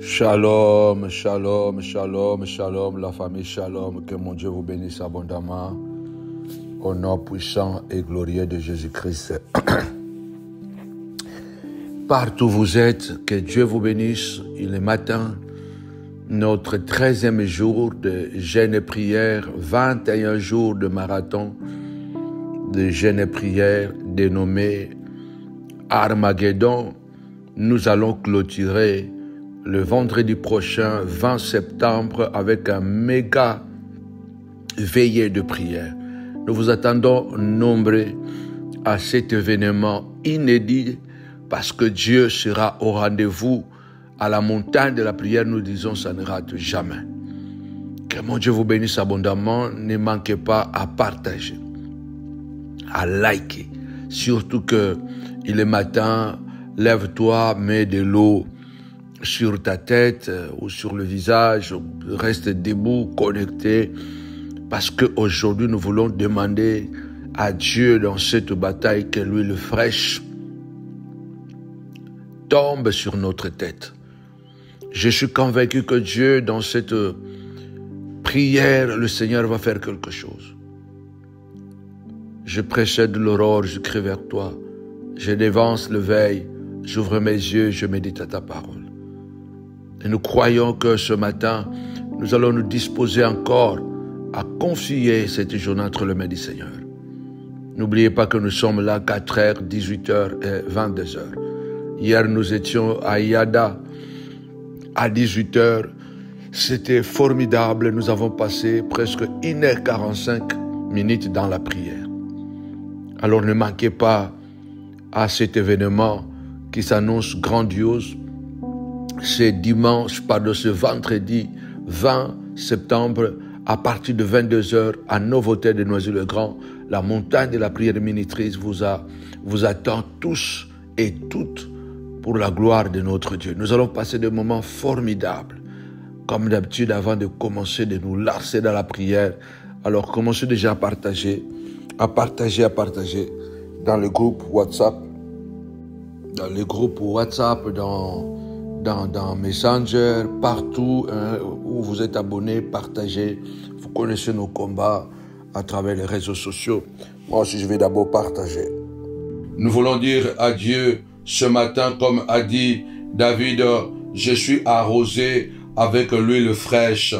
Shalom, shalom, shalom, shalom, la famille shalom, que mon Dieu vous bénisse abondamment, au nom puissant et glorieux de Jésus-Christ. Partout où vous êtes, que Dieu vous bénisse. Il est matin, notre 13e jour de jeûne et prière, 21 jours de marathon de jeûne et prière dénommé Armageddon. Nous allons clôturer le vendredi prochain, 20 septembre, avec un méga veillée de prière. Nous vous attendons nombreux à cet événement inédit parce que Dieu sera au rendez-vous à la montagne de la prière. Nous disons, ça ne rate jamais. Que mon Dieu vous bénisse abondamment. Ne manquez pas à partager, à liker. Surtout que il est matin, lève-toi, mets de l'eau sur ta tête ou sur le visage, reste debout, connecté, parce qu'aujourd'hui nous voulons demander à Dieu dans cette bataille que l'huile fraîche tombe sur notre tête. Je suis convaincu que Dieu, dans cette prière, le Seigneur va faire quelque chose. Je précède l'aurore, je crie vers toi, je dévance le veille, j'ouvre mes yeux, je médite à ta parole. Et nous croyons que ce matin, nous allons nous disposer encore à confier cette journée entre les mains du Seigneur. N'oubliez pas que nous sommes là 4h, 18h et 22h. Hier, nous étions à Yada à 18h. C'était formidable. Nous avons passé presque 1h45 dans la prière. Alors ne manquez pas à cet événement qui s'annonce grandiose. C'est dimanche, ce vendredi 20 septembre, à partir de 22h, à Novotel de Noisy-le-Grand, la montagne de la prière ministrice vous attend tous et toutes pour la gloire de notre Dieu. Nous allons passer des moments formidables. Comme d'habitude, avant de commencer de nous lancer dans la prière, alors commencez déjà à partager dans le groupe WhatsApp, dans Messenger, partout où vous êtes abonnés, partagez. Vous connaissez nos combats à travers les réseaux sociaux. Moi aussi, je vais d'abord partager. Nous voulons dire à Dieu ce matin, comme a dit David, je suis arrosé avec l'huile fraîche.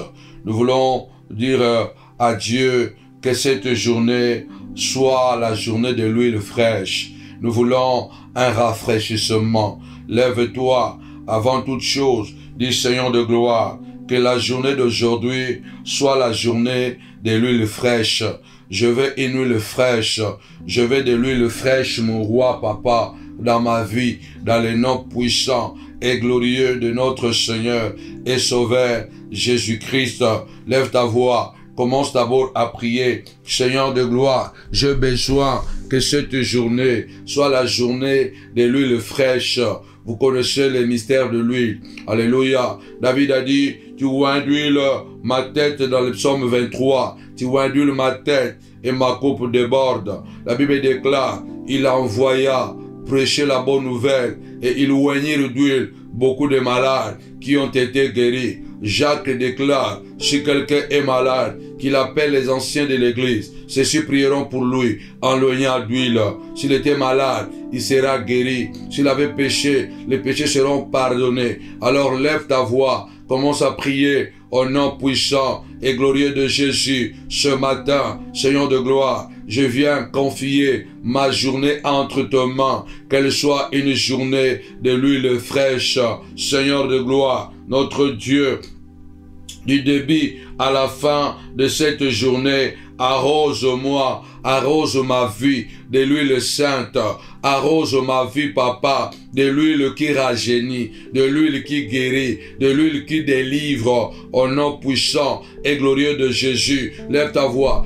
Nous voulons dire à Dieu que cette journée soit la journée de l'huile fraîche. Nous voulons un rafraîchissement. Lève-toi. Avant toute chose, dis Seigneur de gloire, que la journée d'aujourd'hui soit la journée de l'huile fraîche. Je veux une huile fraîche. Je veux de l'huile fraîche, mon roi, papa, dans ma vie, dans le nom puissant et glorieux de notre Seigneur et Sauveur Jésus-Christ. Lève ta voix. Commence d'abord à prier. Seigneur de gloire, j'ai besoin que cette journée soit la journée de l'huile fraîche. Vous connaissez les mystères de l'huile. Alléluia. David a dit, tu induis ma tête dans le psaume 23. Tu induis ma tête et ma coupe déborde. La Bible déclare, il envoya prêcher la bonne nouvelle et il oignit d'huile beaucoup de malades qui ont été guéris. Jacques déclare, si quelqu'un est malade, qu'il appelle les anciens de l'église. Ceux-ci prieront pour lui en l'oignant d'huile. S'il était malade, il sera guéri. S'il avait péché, les péchés seront pardonnés. Alors lève ta voix, commence à prier au nom puissant et glorieux de Jésus. Ce matin, Seigneur de gloire, je viens confier ma journée entre tes mains, qu'elle soit une journée de l'huile fraîche. Seigneur de gloire, notre Dieu, du début à la fin de cette journée, arrose-moi, arrose ma vie de l'huile sainte, arrose ma vie, papa, de l'huile qui rajeunit, de l'huile qui guérit, de l'huile qui délivre, au nom puissant et glorieux de Jésus. Lève ta voix,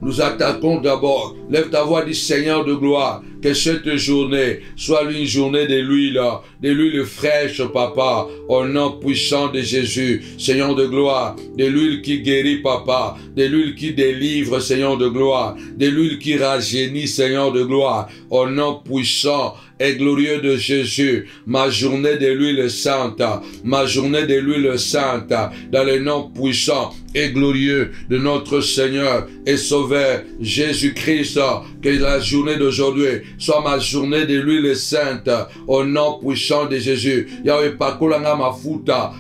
nous attaquons d'abord. Lève ta voix, dis Seigneur de gloire, que cette journée soit une journée de l'huile fraîche, papa, au nom puissant de Jésus. Seigneur de gloire, de l'huile qui guérit, papa, de l'huile qui délivre, Seigneur de gloire, de l'huile qui rajeunit, Seigneur de gloire, au nom puissant et glorieux de Jésus, ma journée de l'huile sainte, ma journée de l'huile sainte, dans le nom puissant et glorieux de notre Seigneur et Sauveur Jésus-Christ, que la journée d'aujourd'hui soit ma journée de l'huile sainte, au nom puissant de Jésus. Yahweh, pakolanga mafuta,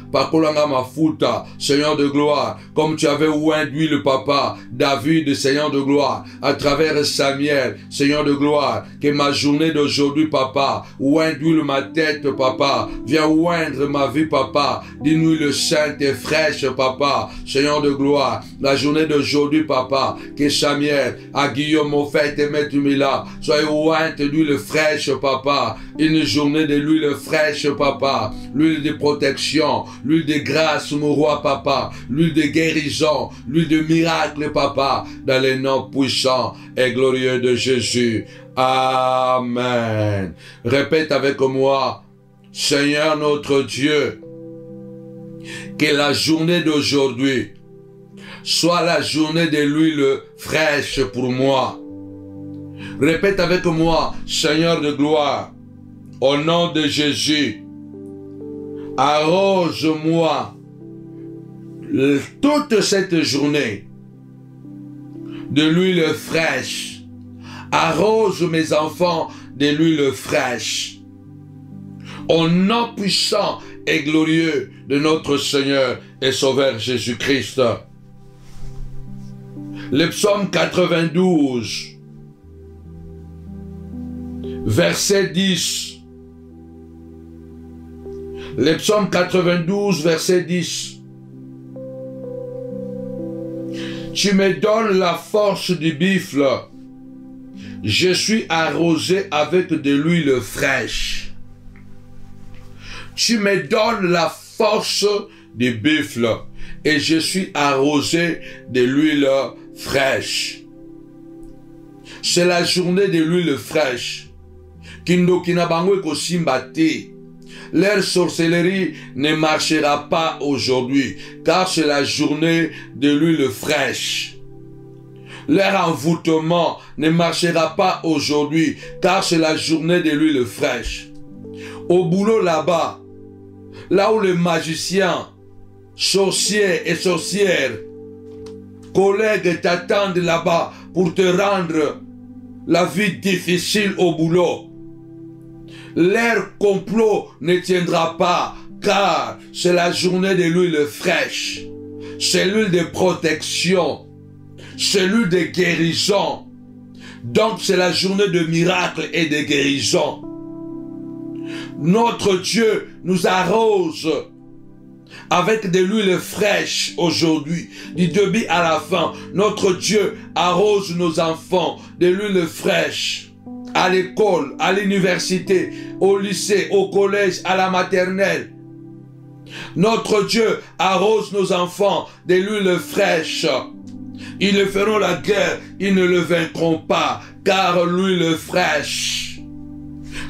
Seigneur de gloire, comme tu avais oint d'huile, papa, David, Seigneur de gloire, à travers Samuel, Seigneur de gloire, que ma journée d'aujourd'hui, papa, oint d'huile ma tête, papa, viens oindre ma vie, papa, d'une huile sainte et fraîche, papa, Seigneur de gloire, la journée d'aujourd'hui, papa, que Samuel, à Guillaume, mon fait et maître Mila, soyez ointe d'huile fraîche, papa, une journée de l'huile fraîche, papa, l'huile de protection, l'huile de grâce, mon roi, papa, l'huile de guérison, l'huile de miracle, papa, dans les noms puissants et glorieux de Jésus. Amen. Répète avec moi, Seigneur notre Dieu, que la journée d'aujourd'hui soit la journée de l'huile fraîche pour moi. Répète avec moi, Seigneur de gloire, au nom de Jésus, arrose-moi toute cette journée de l'huile fraîche. Arrose mes enfants de l'huile fraîche. Au nom puissant et glorieux de notre Seigneur et Sauveur Jésus-Christ. Le psaume 92, verset 10. Le psaume 92, verset 10. Tu me donnes la force du buffle. Je suis arrosé avec de l'huile fraîche. Tu me donnes la force du buffle et je suis arrosé de l'huile fraîche. C'est la journée de l'huile fraîche. Leur sorcellerie ne marchera pas aujourd'hui, car c'est la journée de l'huile fraîche. Leur envoûtement ne marchera pas aujourd'hui, car c'est la journée de l'huile fraîche. Au boulot là-bas, là où les magiciens, sorciers et sorcières, collègues t'attendent là-bas pour te rendre la vie difficile au boulot, leur complot ne tiendra pas, car c'est la journée de l'huile fraîche. C'est l'huile de protection. C'est l'huile de guérison. Donc c'est la journée de miracles et de guérison. Notre Dieu nous arrose avec de l'huile fraîche aujourd'hui, du début à la fin. Notre Dieu arrose nos enfants de l'huile fraîche. À l'école, à l'université, au lycée, au collège, à la maternelle. Notre Dieu arrose nos enfants de l'huile fraîche. Ils ne feront la guerre, ils ne le vaincront pas, car l'huile fraîche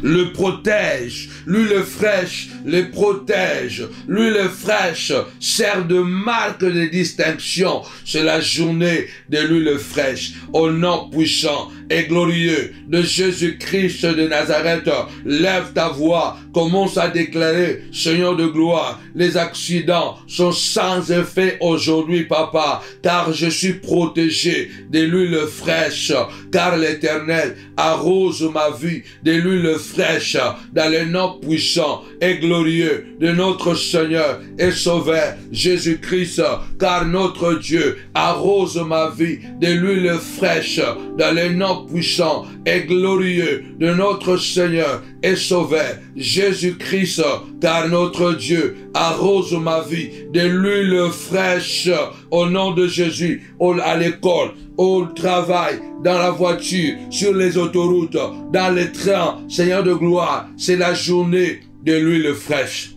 le protège. L'huile fraîche le protège. L'huile fraîche sert de marque de distinction. C'est la journée de l'huile fraîche. Au nom puissant et glorieux de Jésus-Christ de Nazareth, lève ta voix, commence à déclarer, Seigneur de gloire, les accidents sont sans effet aujourd'hui, papa, car je suis protégé de l'huile fraîche, car l'Éternel arrose ma vie de l'huile fraîche, dans le nom puissant et glorieux de notre Seigneur et Sauveur Jésus-Christ, car notre Dieu arrose ma vie de l'huile fraîche, dans le nom puissant et glorieux de notre Seigneur et Sauveur Jésus-Christ, car notre Dieu arrose ma vie de l'huile fraîche, au nom de Jésus, à l'école, au travail, dans la voiture, sur les autoroutes, dans les trains. Seigneur de gloire, c'est la journée de l'huile fraîche.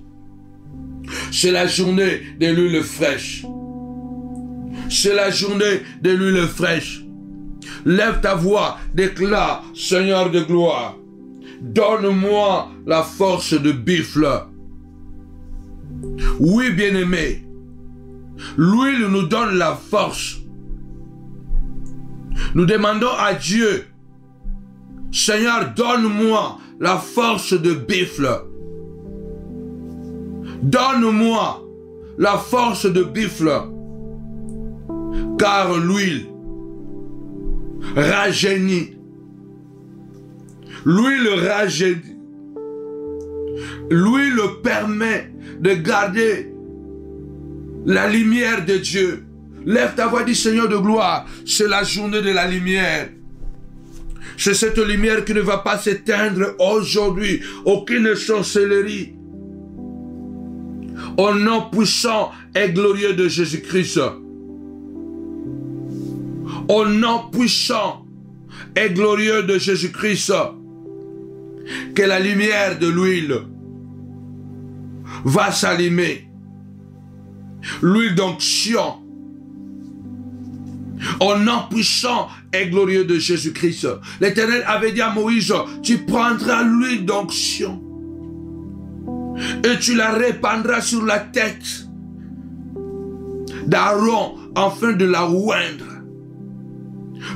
C'est la journée de l'huile fraîche. C'est la journée de l'huile fraîche. Lève ta voix, déclare, Seigneur de gloire, donne-moi la force de buffle. Oui, bien-aimé, l'huile nous donne la force. Nous demandons à Dieu, Seigneur, donne-moi la force de buffle. Donne-moi la force de buffle, car l'huile rajeunit. L'huile rajeunit. L'huile permet de garder la lumière de Dieu. Lève ta voix, dis Seigneur de gloire, c'est la journée de la lumière. C'est cette lumière qui ne va pas s'éteindre aujourd'hui. Aucune sorcellerie. Au nom puissant et glorieux de Jésus-Christ. Au nom puissant et glorieux de Jésus-Christ. Que la lumière de l'huile va s'allumer. L'huile d'onction. Au nom puissant et glorieux de Jésus-Christ. L'Éternel avait dit à Moïse, tu prendras l'huile d'onction et tu la répandras sur la tête d'Aaron afin de la oindre.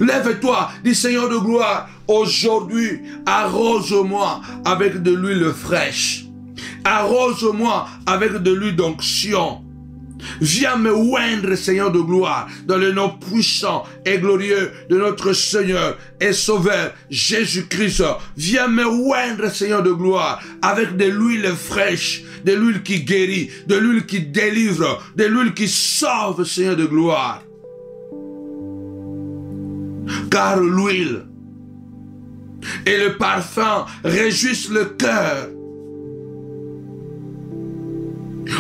Lève-toi, dis Seigneur de gloire, aujourd'hui arrose-moi avec de l'huile fraîche. Arrose-moi avec de l'huile d'onction. Viens me oindre, Seigneur de gloire, dans le nom puissant et glorieux de notre Seigneur et Sauveur Jésus-Christ. Viens me oindre, Seigneur de gloire, avec de l'huile fraîche, de l'huile qui guérit, de l'huile qui délivre, de l'huile qui sauve, Seigneur de gloire. Car l'huile et le parfum réjouissent le cœur.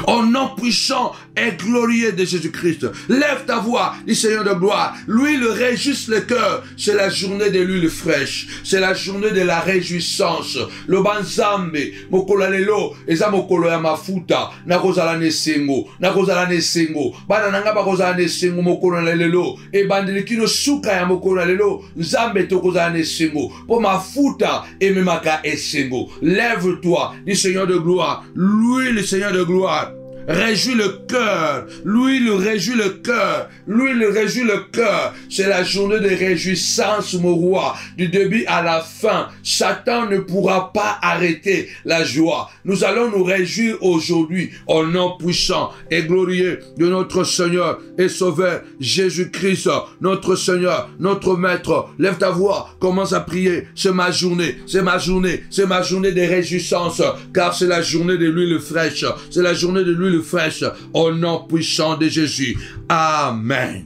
Au nom puissant et glorieux de Jésus-Christ. Lève ta voix, dis Seigneur de gloire. L'huile réjouisse le cœur. C'est la journée de l'huile fraîche. C'est la journée de la réjouissance. Le banzambe, mokolo lelo, eza mokolo ya mafuta. Nakozala nesengo, nakozala nesengo. Bana nanga bakozala nesengo mokolo lelo. E bandeli kino suka ya mokolo lelo. Nzambe tokozala nesengo. Po mafuta e memaka esengo. Lève-toi, dis Seigneur de gloire. L'huile, Seigneur de gloire, réjouit le cœur. L'huile réjouit le cœur. L'huile réjouit le cœur. C'est la journée de réjouissance, mon roi. Du début à la fin, Satan ne pourra pas arrêter la joie. Nous allons nous réjouir aujourd'hui au nom puissant et glorieux de notre Seigneur et Sauveur Jésus-Christ, notre Seigneur, notre Maître. Lève ta voix, commence à prier. C'est ma journée, c'est ma journée, c'est ma journée de réjouissance, car c'est la journée de l'huile fraîche. C'est la journée de l'huile fraîche au nom puissant de Jésus. Amen.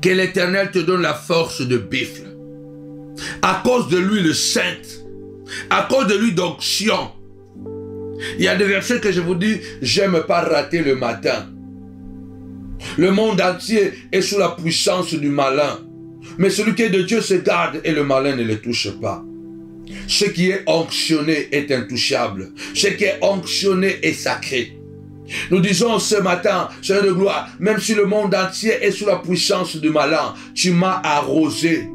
Que l'Éternel te donne la force de buffle. À cause de l'huile sainte. À cause de l'huile d'onction. Il y a des versets que je vous dis, j'aime pas rater le matin. Le monde entier est sous la puissance du malin. Mais celui qui est de Dieu se garde et le malin ne le touche pas. Ce qui est onctionné est intouchable. Ce qui est onctionné est sacré. Nous disons ce matin, Seigneur de gloire, même si le monde entier est sous la puissance du malin, tu m'as arrosé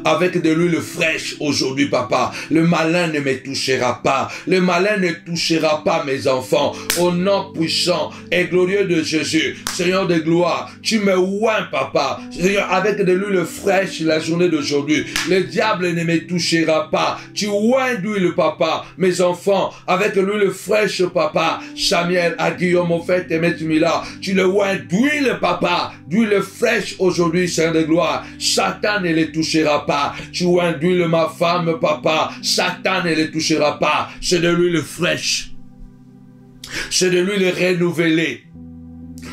avec de l'huile fraîche aujourd'hui, papa. Le malin ne me touchera pas. Le malin ne touchera pas mes enfants. Au nom puissant et glorieux de Jésus, Seigneur de gloire, tu me oins, papa. Seigneur, avec de l'huile fraîche la journée d'aujourd'hui, le diable ne me touchera pas. Tu oins d'huile, papa. Mes enfants, avec l'huile fraîche, papa. Samuel, à Guillaume, au fait, et Mila, tu le oins d'huile, papa. D'huile fraîche aujourd'hui, Seigneur de gloire. Satan ne les touchera pas. Tu oins d'huile ma femme, papa. Satan ne les touchera pas. C'est de l'huile fraîche. C'est de l'huile renouvelée.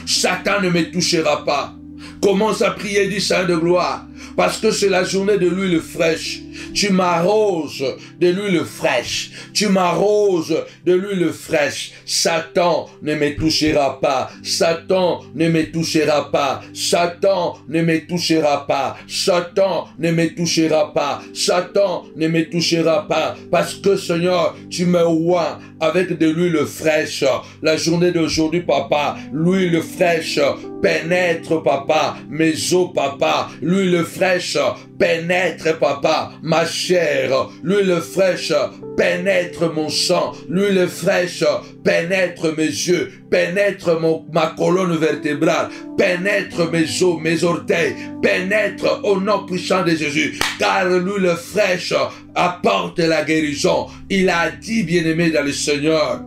Satan ne me touchera pas. Commence à prier, dit Seigneur de gloire. Parce que c'est la journée de l'huile fraîche. Tu m'arroses de l'huile fraîche. Tu m'arroses de l'huile fraîche. Satan ne me touchera pas. Satan ne me touchera pas. Satan ne me touchera pas. Satan ne me touchera pas. Satan ne me touchera pas. Parce que Seigneur, tu me oins avec de l'huile fraîche. La journée d'aujourd'hui, papa, l'huile fraîche pénètre, papa, mes os, papa. L'huile fraîche pénètre, papa, ma chair. L'huile fraîche pénètre mon sang. L'huile fraîche pénètre mes yeux, pénètre ma colonne vertébrale, pénètre mes os, mes orteils, pénètre au nom puissant de Jésus. Car l'huile fraîche apporte la guérison. Il a dit, bien-aimé dans le Seigneur,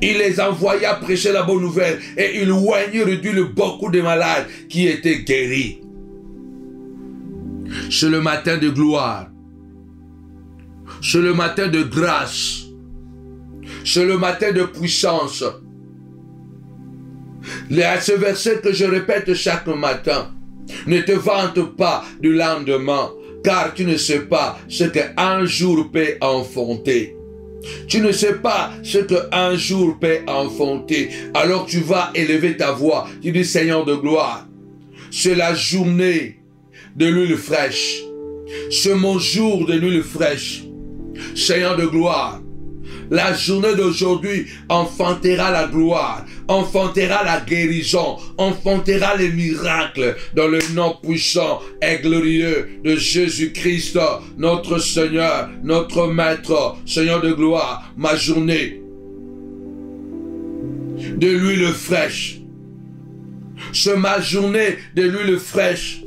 il les envoya prêcher la bonne nouvelle et il oignit d'huile beaucoup de malades qui étaient guéris. C'est le matin de gloire. C'est le matin de grâce. C'est le matin de puissance. À ce verset que je répète chaque matin, ne te vante pas du lendemain, car tu ne sais pas ce qu'un jour peut enfanter. Tu ne sais pas ce qu'un jour peut enfanter. Alors tu vas élever ta voix. Tu dis, Seigneur de gloire, c'est la journée de l'huile fraîche. C'est mon jour de l'huile fraîche. Seigneur de gloire, la journée d'aujourd'hui enfantera la gloire, enfantera la guérison, enfantera les miracles dans le nom puissant et glorieux de Jésus-Christ, notre Seigneur, notre Maître. Seigneur de gloire, ma journée de l'huile fraîche. C'est ma journée de l'huile fraîche.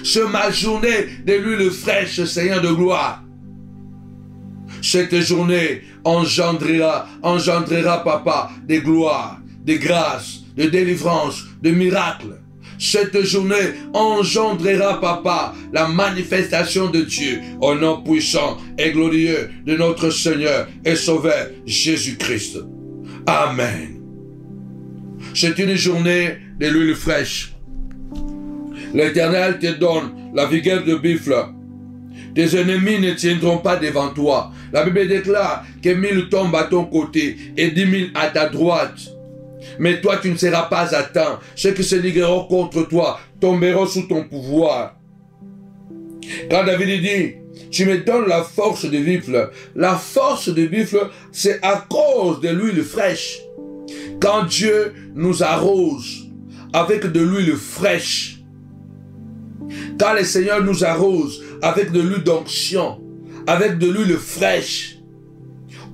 C'est ma journée de l'huile fraîche, Seigneur de gloire. Cette journée engendrera, papa, des gloires, des grâces, de délivrance, de miracles. Cette journée engendrera, papa, la manifestation de Dieu au nom puissant et glorieux de notre Seigneur et Sauveur Jésus-Christ. Amen. C'est une journée de l'huile fraîche. L'Éternel te donne la vigueur de buffle. Tes ennemis ne tiendront pas devant toi. La Bible déclare que 1000 tombent à ton côté et 10 000 à ta droite. Mais toi, tu ne seras pas atteint. Ceux qui se ligueront contre toi tomberont sous ton pouvoir. Quand David dit, tu me donnes la force de buffle. La force de buffle, c'est à cause de l'huile fraîche. Quand Dieu nous arrose avec de l'huile fraîche, quand le Seigneur nous arrose avec de l'huile d'onction, avec de l'huile fraîche,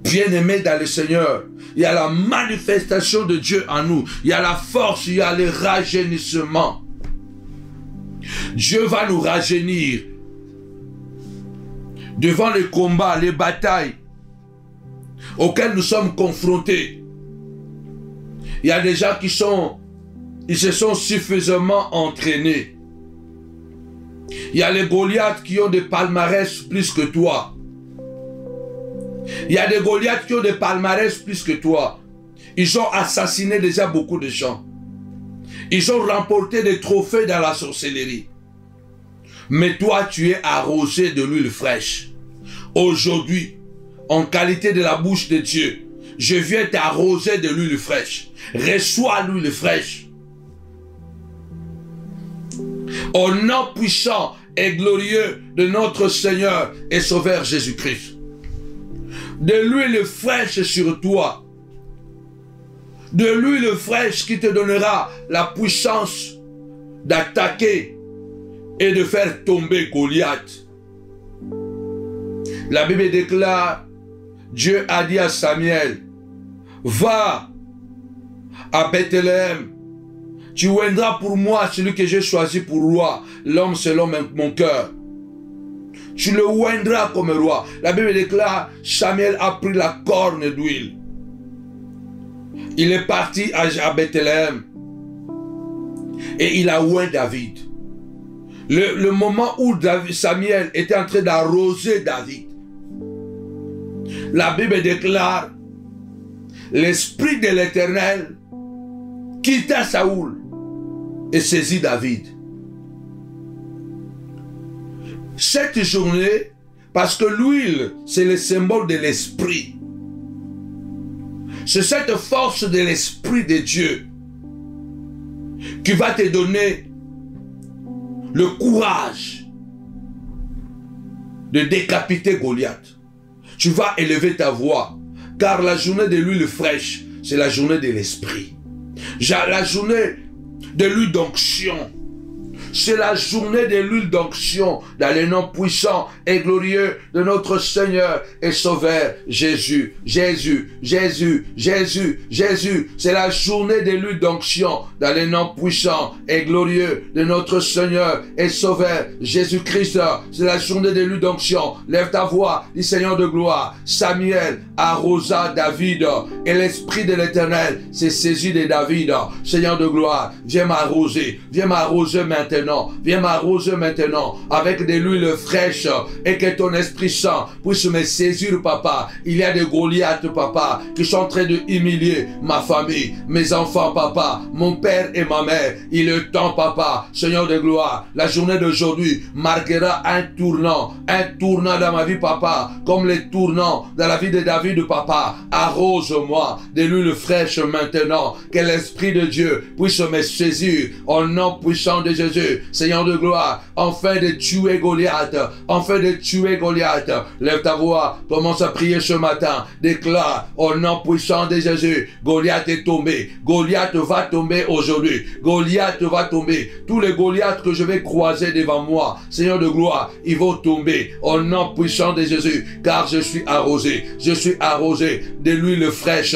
bien-aimé dans le Seigneur, il y a la manifestation de Dieu en nous. Il y a la force, il y a le rajeunissement. Dieu va nous rajeunir devant les combats, les batailles auxquelles nous sommes confrontés. Il y a des gens ils se sont suffisamment entraînés. Il y a les Goliaths qui ont des palmarès plus que toi. Il y a des Goliaths qui ont des palmarès plus que toi. Ils ont assassiné déjà beaucoup de gens. Ils ont remporté des trophées dans la sorcellerie. Mais toi, tu es arrosé de l'huile fraîche. Aujourd'hui, en qualité de la bouche de Dieu, je viens t'arroser de l'huile fraîche. Reçois l'huile fraîche. Au nom puissant et glorieux de notre Seigneur et Sauveur Jésus-Christ. De l'huile fraîche sur toi. De l'huile fraîche qui te donnera la puissance d'attaquer et de faire tomber Goliath. La Bible déclare, Dieu a dit à Samuel, va à Bethléem. Tu oindras pour moi celui que j'ai choisi pour roi, l'homme selon mon cœur. Tu le oindras comme roi. La Bible déclare, Samuel a pris la corne d'huile. Il est parti à Bethléem. Et il a oint David. Le moment où Samuel était en train d'arroser David, la Bible déclare, l'Esprit de l'Éternel quitta Saoul et saisit David. Cette journée, parce que l'huile, c'est le symbole de l'Esprit. C'est cette force de l'Esprit de Dieu qui va te donner le courage de décapiter Goliath. Tu vas élever ta voix, car la journée de l'huile fraîche, c'est la journée de l'Esprit. La journée de l'huile d'onction, C'est la journée de l'huile d'onction dans le nom puissant et glorieux de notre Seigneur et Sauveur Jésus. Jésus, Jésus, Jésus, Jésus. C'est la journée de l'huile d'onction dans le nom puissant et glorieux de notre Seigneur et Sauveur Jésus-Christ. C'est la journée de l'huile d'onction. Lève ta voix, dis Seigneur de gloire. Samuel arrosa David et l'Esprit de l'Éternel s'est saisi de David. Seigneur de gloire, viens m'arroser maintenant, viens m'arroser maintenant avec de l'huile fraîche et que ton Esprit Saint puisse me saisir, papa. Il y a des Goliaths, papa, qui sont en train de humilier ma famille, mes enfants, papa, mon père et ma mère. Il est temps, papa, Seigneur de gloire, la journée d'aujourd'hui marquera un tournant dans ma vie, papa, comme les tournants dans la vie de David, papa. Arrose-moi de l'huile fraîche maintenant, que l'Esprit de Dieu puisse me saisir au nom puissant de Jésus, Seigneur de gloire, enfin de tuer Goliath, Lève ta voix, commence à prier ce matin, déclare au nom puissant de Jésus, Goliath est tombé, Goliath va tomber aujourd'hui, Goliath va tomber, tous les Goliaths que je vais croiser devant moi, Seigneur de gloire, ils vont tomber au nom puissant de Jésus, car je suis arrosé de l'huile fraîche.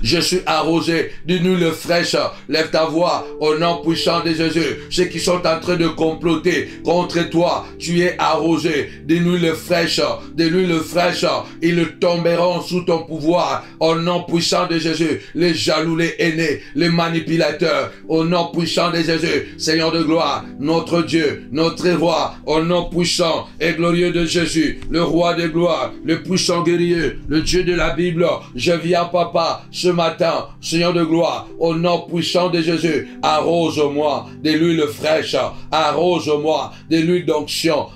Je suis arrosé d'une huile fraîche. Lève ta voix au nom puissant de Jésus. Ceux qui sont en train de comploter contre toi, tu es arrosé d'une huile fraîche. Ils tomberont sous ton pouvoir au nom puissant de Jésus. Les jaloux, les haineux, les manipulateurs, au nom puissant de Jésus. Seigneur de gloire, notre Dieu, notre roi, au nom puissant et glorieux de Jésus, le roi de gloire, le puissant guerrier, le Dieu de la Bible. Je viens, papa, ce matin, Seigneur de gloire, au nom puissant de Jésus, arrose-moi de l'huile fraîche, arrose-moi de l'huile d'onction,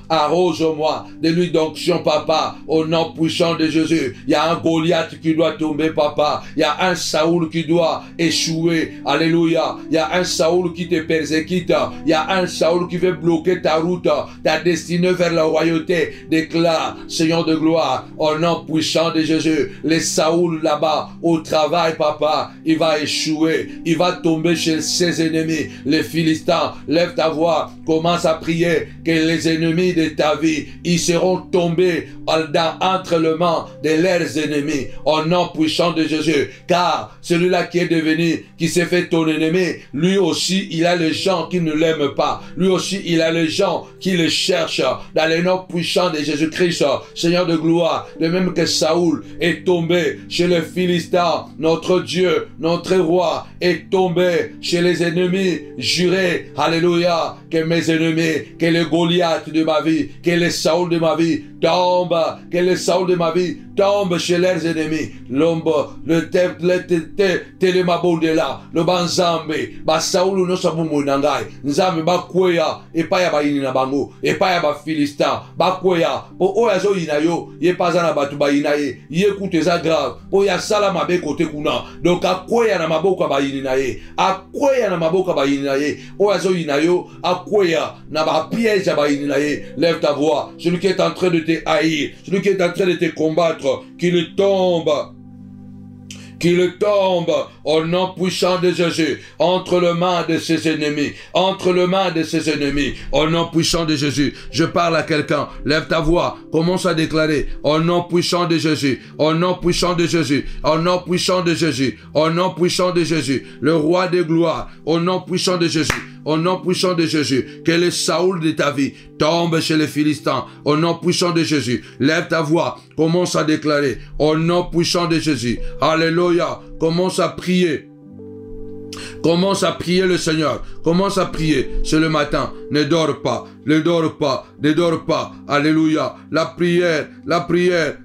papa, au nom puissant de Jésus. Il y a un Goliath qui doit tomber, papa. Il y a un Saoul qui doit échouer. Alléluia. Il y a un Saoul qui te persécute. Il y a un Saoul qui veut bloquer ta route, ta destinée vers la royauté. Déclare, Seigneur de gloire, au nom puissant de Jésus, les Saoul là-bas, au travail, papa, il va échouer, il va tomber chez ses ennemis, les Philistins. Lève ta voix, commence à prier que les ennemis de ta vie, ils seront tombés entre les mains de leurs ennemis, au nom puissant de Jésus, car celui-là qui est devenu, qui s'est fait ton ennemi, lui aussi, il a les gens qui ne l'aiment pas, lui aussi, il a les gens qui le cherchent, dans le nom puissant de Jésus-Christ, Seigneur de gloire, de même que Saoul est tombé chez les Philistins, notre Dieu, notre roi est tombé chez les ennemis jurés, alléluia, que mes ennemis, que les Goliaths de ma vie, que les Saoul de ma vie tombent, que les Saoul de ma vie tombent chez leurs ennemis. L'ombre, le telemabondela, le banzambe, ba Saoul no sabumu nangai, nzambe ba kweya, epaya ba yina bango, epaya ba Philistin, ba kweya, po oyazo inayo, ye pazana batu ba inaye, ye kuteza grave, po ya sala mabe kote kuna, donc akweya na maboka ba inaye, akweya na maboka ba inaye, oyazo inayo, akweya na ba piège ba inaye. Lève ta voix, celui qui est en train de te haïr, celui qui est en train de te combattre, qu'il tombe au nom puissant de Jésus, entre les mains de ses ennemis, au nom puissant de Jésus. Je parle à quelqu'un, lève ta voix, commence à déclarer, au nom puissant de Jésus, au nom puissant de Jésus, au nom puissant de Jésus, au nom puissant de Jésus, le roi de gloire, au nom puissant de Jésus. Au nom puissant de Jésus, que le Saoul de ta vie tombe chez les Philistins. Au nom puissant de Jésus, lève ta voix, commence à déclarer. Au nom puissant de Jésus, alléluia, commence à prier. Commence à prier le Seigneur. Commence à prier. C'est le matin. Ne dors pas. Ne dors pas. Ne dors pas. Alléluia. La prière.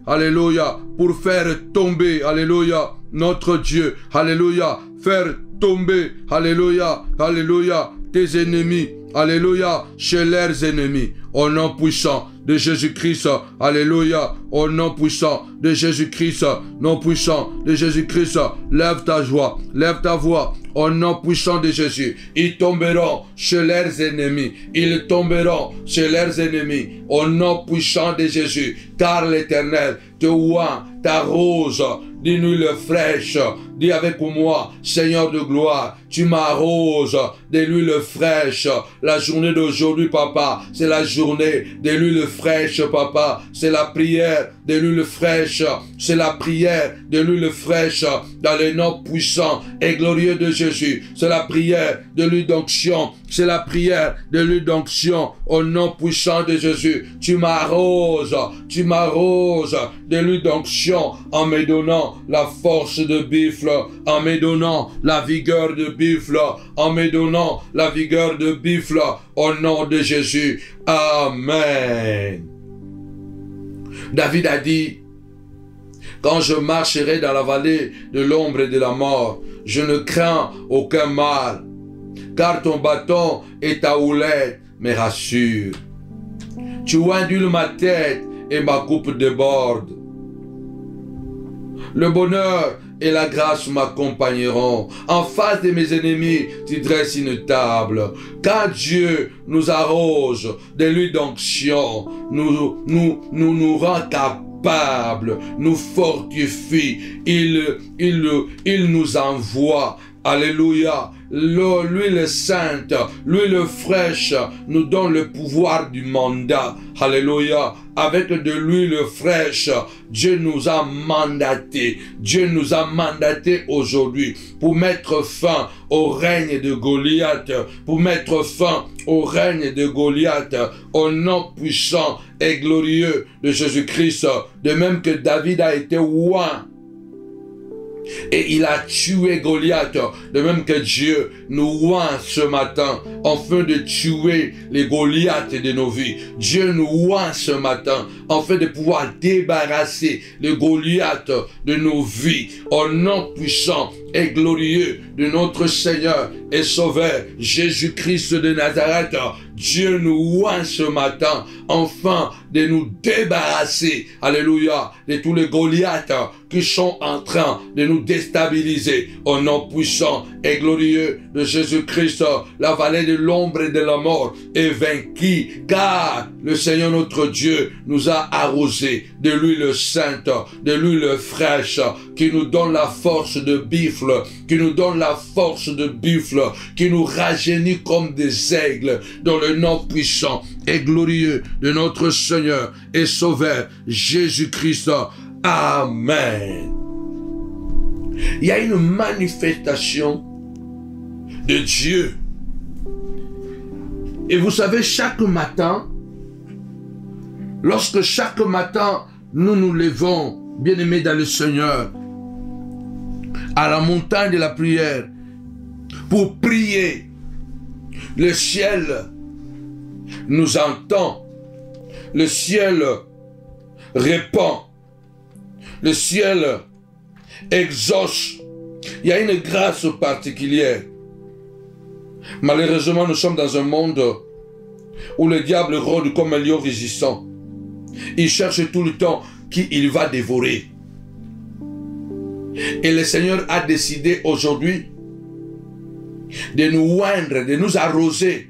Alléluia. Pour faire tomber. Alléluia. Notre Dieu. Alléluia. Faire tomber. Alléluia. Alléluia. Tes ennemis. Alléluia. Chez leurs ennemis. Au nom puissant de Jésus-Christ, alléluia, au nom puissant de Jésus-Christ, nom puissant de Jésus-Christ, lève ta joie, lève ta voix, au nom puissant de Jésus. Ils tomberont chez leurs ennemis, ils tomberont chez leurs ennemis, au nom puissant de Jésus, car l'Éternel te oint, t'arrose d'une huile fraîche. Dis avec moi, Seigneur de gloire, tu m'arroses de l'huile fraîche. La journée d'aujourd'hui, papa, c'est la journée de l'huile fraîche, papa. C'est la prière de l'huile fraîche. C'est la prière de l'huile fraîche dans le nom puissant et glorieux de Jésus. C'est la prière de l'huile d'onction. C'est la prière de l'huile d'onction au nom puissant de Jésus. Tu m'arroses de l'huile d'onction en me donnant la force de buffle, en me donnant la vigueur de buffle, en me donnant la vigueur de buffle au nom de Jésus. Amen. David a dit, quand je marcherai dans la vallée de l'ombre et de la mort, je ne crains aucun mal, car ton bâton et ta houlette me rassurent. Tu ondules ma tête et ma coupe déborde. Le bonheur et la grâce m'accompagneront. En face de mes ennemis, tu dresses une table. Quand Dieu nous arrose de l'huile d'onction, nous rend capables, nous fortifie. Il nous envoie. Alléluia. L'huile sainte, l'huile fraîche nous donne le pouvoir du mandat. Alléluia. Avec de l'huile fraîche, Dieu nous a mandatés. Dieu nous a mandatés aujourd'hui pour mettre fin au règne de Goliath. Pour mettre fin au règne de Goliath. Au nom puissant et glorieux de Jésus-Christ. De même que David a été oint. Et il a tué Goliath, de même que Dieu nous oint ce matin, afin de tuer les Goliaths de nos vies. Dieu nous oint ce matin, afin de pouvoir débarrasser les Goliaths de nos vies, au nom puissant et glorieux de notre Seigneur et Sauveur Jésus-Christ de Nazareth. Dieu nous oint ce matin, enfin de nous débarrasser, alléluia, de tous les Goliaths qui sont en train de nous déstabiliser. Au nom puissant et glorieux de Jésus-Christ, la vallée de l'ombre et de la mort est vaincue, car le Seigneur notre Dieu nous a arrosé de l'huile sainte, de l'huile fraîche, qui nous donne la force de buffle, qui nous donne la force de buffle, qui nous rajeunit comme des aigles, dans le nom puissant et glorieux de notre Seigneur et Sauveur Jésus-Christ. Amen. Il y a une manifestation de Dieu. Et vous savez, chaque matin, lorsque chaque matin nous nous levons, bien-aimés dans le Seigneur, à la montagne de la prière, pour prier, le ciel nous entend, le ciel répond, le ciel exauce. Il y a une grâce particulière. Malheureusement, nous sommes dans un monde où le diable rôde comme un lion rugissant. Il cherche tout le temps qui il va dévorer. Et le Seigneur a décidé aujourd'hui de nous oindre, de nous arroser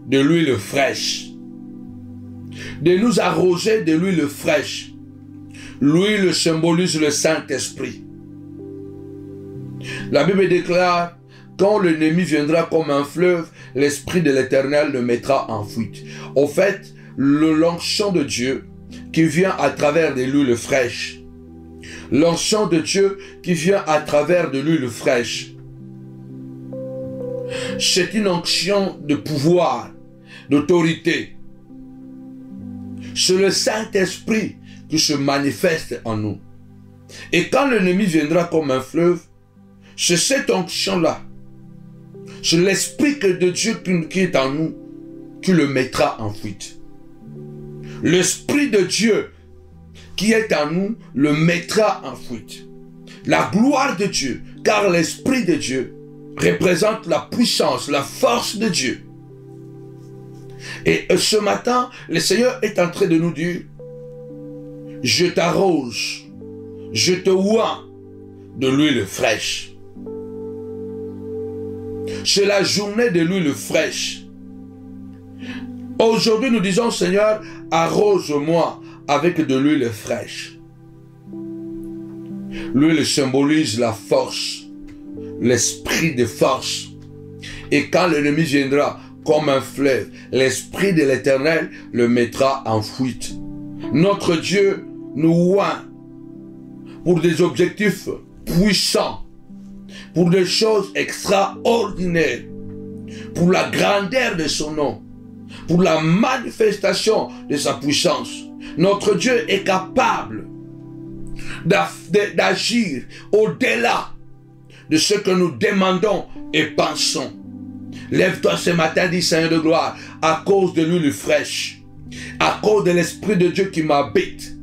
de l'huile fraîche. De nous arroser de l'huile fraîche. L'huile symbolise le Saint-Esprit. La Bible déclare, quand l'ennemi viendra comme un fleuve, l'Esprit de l'Éternel le mettra en fuite. Au fait, l'onction de Dieu qui vient à travers de l'huile fraîche. L'onction de Dieu qui vient à travers de l'huile fraîche. C'est une onction de pouvoir, d'autorité. C'est le Saint-Esprit qui se manifeste en nous. Et quand l'ennemi viendra comme un fleuve, c'est cette onction-là, c'est l'Esprit de Dieu qui est en nous, qui le mettra en fuite. L'Esprit de Dieu qui est en nous le mettra en fuite. La gloire de Dieu, car l'Esprit de Dieu représente la puissance, la force de Dieu. Et ce matin, le Seigneur est en train de nous dire, je t'arrose, je te oins de l'huile fraîche. C'est la journée de l'huile fraîche. Aujourd'hui, nous disons, Seigneur, arrose-moi avec de l'huile fraîche. L'huile symbolise la force, l'esprit de force. Et quand l'ennemi viendra comme un fleuve, l'esprit de l'Éternel le mettra en fuite. Notre Dieu nous oint pour des objectifs puissants, pour des choses extraordinaires, pour la grandeur de son nom, pour la manifestation de sa puissance. Notre Dieu est capable d'agir au-delà de ce que nous demandons et pensons. Lève-toi ce matin, dit Seigneur de gloire, à cause de l'huile fraîche, à cause de l'Esprit de Dieu qui m'habite.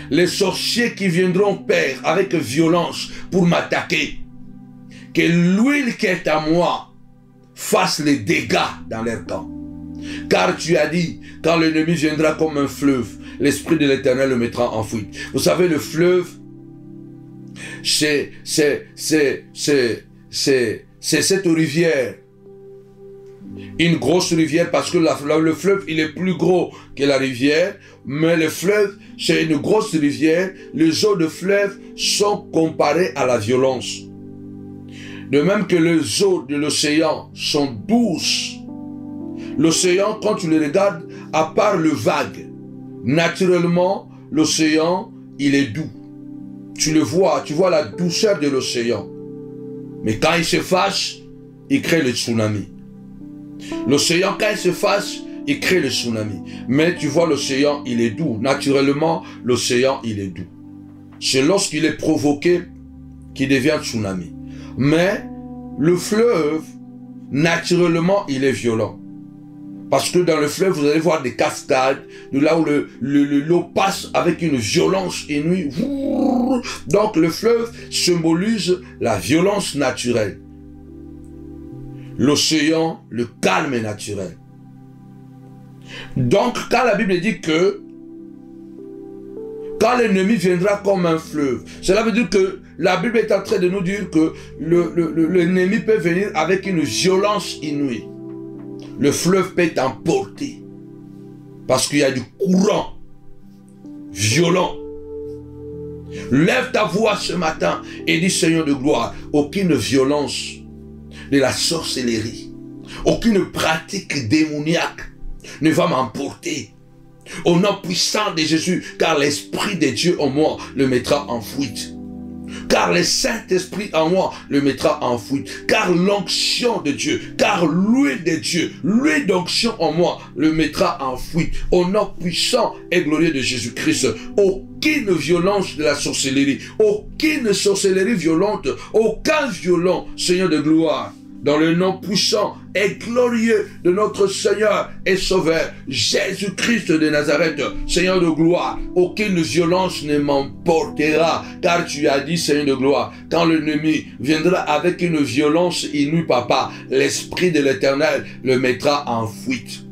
Les sorciers qui viendront, Père, avec violence pour m'attaquer, que l'huile qui est à moi fasse les dégâts dans leur camp. Car tu as dit, quand l'ennemi viendra comme un fleuve, l'Esprit de l'Éternel le mettra en fuite. Vous savez, le fleuve, c'est cette rivière. Une grosse rivière, parce que le fleuve, il est plus gros que la rivière, mais le fleuve, c'est une grosse rivière. Les eaux de fleuve sont comparées à la violence. De même que les eaux de l'océan sont douces. L'océan, quand tu le regardes, à part le vague, naturellement, l'océan, il est doux. Tu le vois, tu vois la douceur de l'océan. Mais quand il se fâche, il crée le tsunami. L'océan, quand il se fâche, il crée le tsunami. Mais tu vois, l'océan, il est doux. Naturellement, l'océan, il est doux. C'est lorsqu'il est provoqué qu'il devient tsunami. Mais le fleuve, naturellement, il est violent. Parce que dans le fleuve, vous allez voir des cascades, de là où l'eau passe avec une violence inouïe. Donc le fleuve symbolise la violence naturelle. L'océan, le calme naturel. Donc, quand la Bible dit que quand l'ennemi viendra comme un fleuve, cela veut dire que la Bible est en train de nous dire que l'ennemi peut venir avec une violence inouïe. Le fleuve peut t'emporter parce qu'il y a du courant violent. Lève ta voix ce matin et dis, Seigneur de gloire, aucune violence de la sorcellerie, aucune pratique démoniaque ne va m'emporter. Au nom puissant de Jésus, car l'Esprit de Dieu en moi le mettra en fuite. Car le Saint-Esprit en moi le mettra en fuite. Car l'onction de Dieu, car l'huile de Dieu, l'huile d'onction en moi le mettra en fuite. Au nom puissant et glorieux de Jésus-Christ, aucune violence de la sorcellerie, aucune sorcellerie violente, aucun violent, Seigneur de gloire, dans le nom puissant et glorieux de notre Seigneur et Sauveur, Jésus-Christ de Nazareth, Seigneur de gloire, aucune violence ne m'emportera, car tu as dit, Seigneur de gloire, quand l'ennemi viendra avec une violence inouïe, papa, l'Esprit de l'Éternel le mettra en fuite.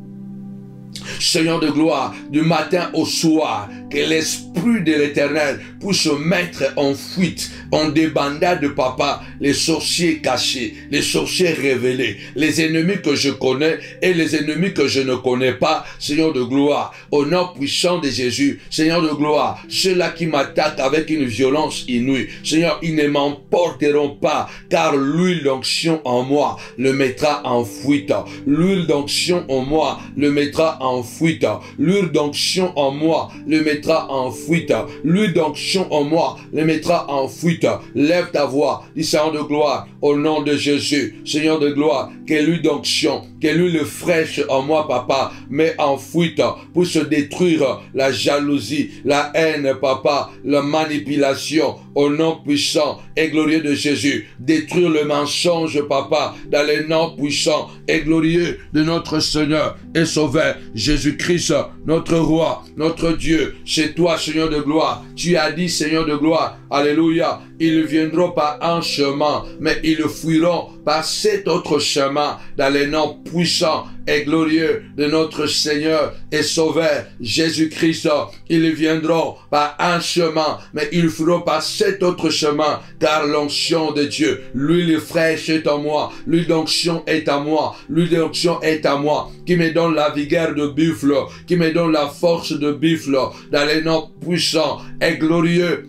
Seigneur de gloire, du matin au soir, que l'Esprit de l'Éternel puisse mettre en fuite, en débandade, papa, les sorciers cachés, les sorciers révélés, les ennemis que je connais et les ennemis que je ne connais pas, Seigneur de gloire, au nom puissant de Jésus, Seigneur de gloire, ceux-là qui m'attaquent avec une violence inouïe, Seigneur, ils ne m'emporteront pas, car l'huile d'onction en moi le mettra en fuite, l'huile d'onction en moi le mettra en fuite, l'huile d'onction en moi le mettra en fuite, l'huile d'onction en moi le mettra en fuite. Lève ta voix, dis, Seigneur de gloire, au nom de Jésus, Seigneur de gloire, que l'huile d'onction, que l'huile fraîche en moi, papa, met en fuite pour se détruire la jalousie, la haine, papa, la manipulation, au nom puissant et glorieux de Jésus. Détruire le mensonge, papa, dans le nom puissant et glorieux de notre Seigneur et Sauveur, Jésus-Christ, notre Roi, notre Dieu. C'est toi, Seigneur de gloire. Tu as dit, Seigneur de gloire, alléluia, ils viendront par un chemin, mais ils fuiront par cet autre chemin, dans le nom puissant et glorieux de notre Seigneur et Sauveur, Jésus-Christ. Ils viendront par un chemin, mais ils fuiront par cet autre chemin, car l'onction de Dieu, l'huile fraîche est en moi, l'huile d'onction est à moi, l'huile d'onction est à moi, qui me donne la vigueur de buffle, qui me donne la force de buffle, dans le nom puissant et glorieux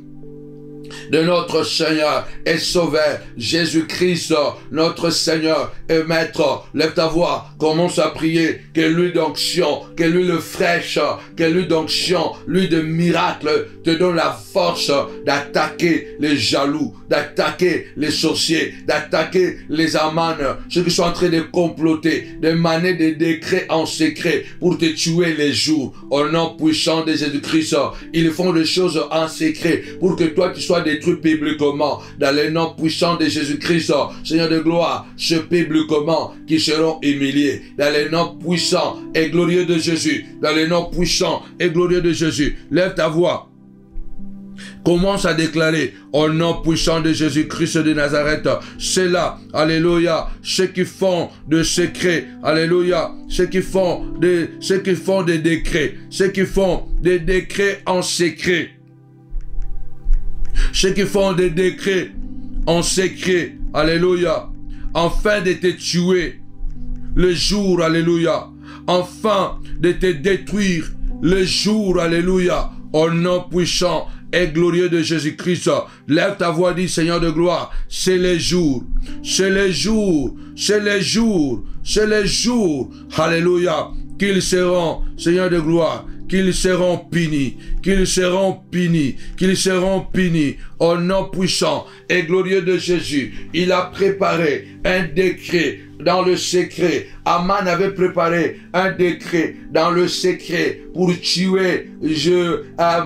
de notre Seigneur et Sauveur Jésus-Christ, notre Seigneur et Maître. Lève ta voix, commence à prier que l'huile d'onction, que l'huile fraîche, que l'huile d'onction, l'huile de miracle te donne la force d'attaquer les jaloux, d'attaquer les sorciers, d'attaquer les amanes, ceux qui sont en train de comploter, de maner des décrets en secret pour te tuer les jours. Au nom puissant de Jésus-Christ, ils font des choses en secret pour que toi tu sois détruit publiquement. Dans le nom puissant de Jésus-Christ, Seigneur de gloire, ceux publiquement qui seront humiliés. Dans le nom puissant et glorieux de Jésus. Dans le nom puissant et glorieux de Jésus. Lève ta voix. Commence à déclarer au nom puissant de Jésus-Christ de Nazareth. C'est là, alléluia, ceux qui font de secrets, alléluia, ceux qui font des décrets, ceux qui font des décrets en secret. Ceux qui font des décrets en secret, alléluia, afin de te tuer le jour, alléluia, afin de te détruire le jour, alléluia, au nom puissant et glorieux de Jésus-Christ. Lève ta voix, dis Seigneur de gloire, c'est les jours, c'est les jours, c'est les jours, c'est les jours, alléluia, qu'ils seront, Seigneur de gloire, qu'ils seront punis, qu'ils seront punis, qu'ils seront punis au nom puissant et glorieux de Jésus. Il a préparé un décret dans le secret. Aman avait préparé un décret dans le secret pour tuer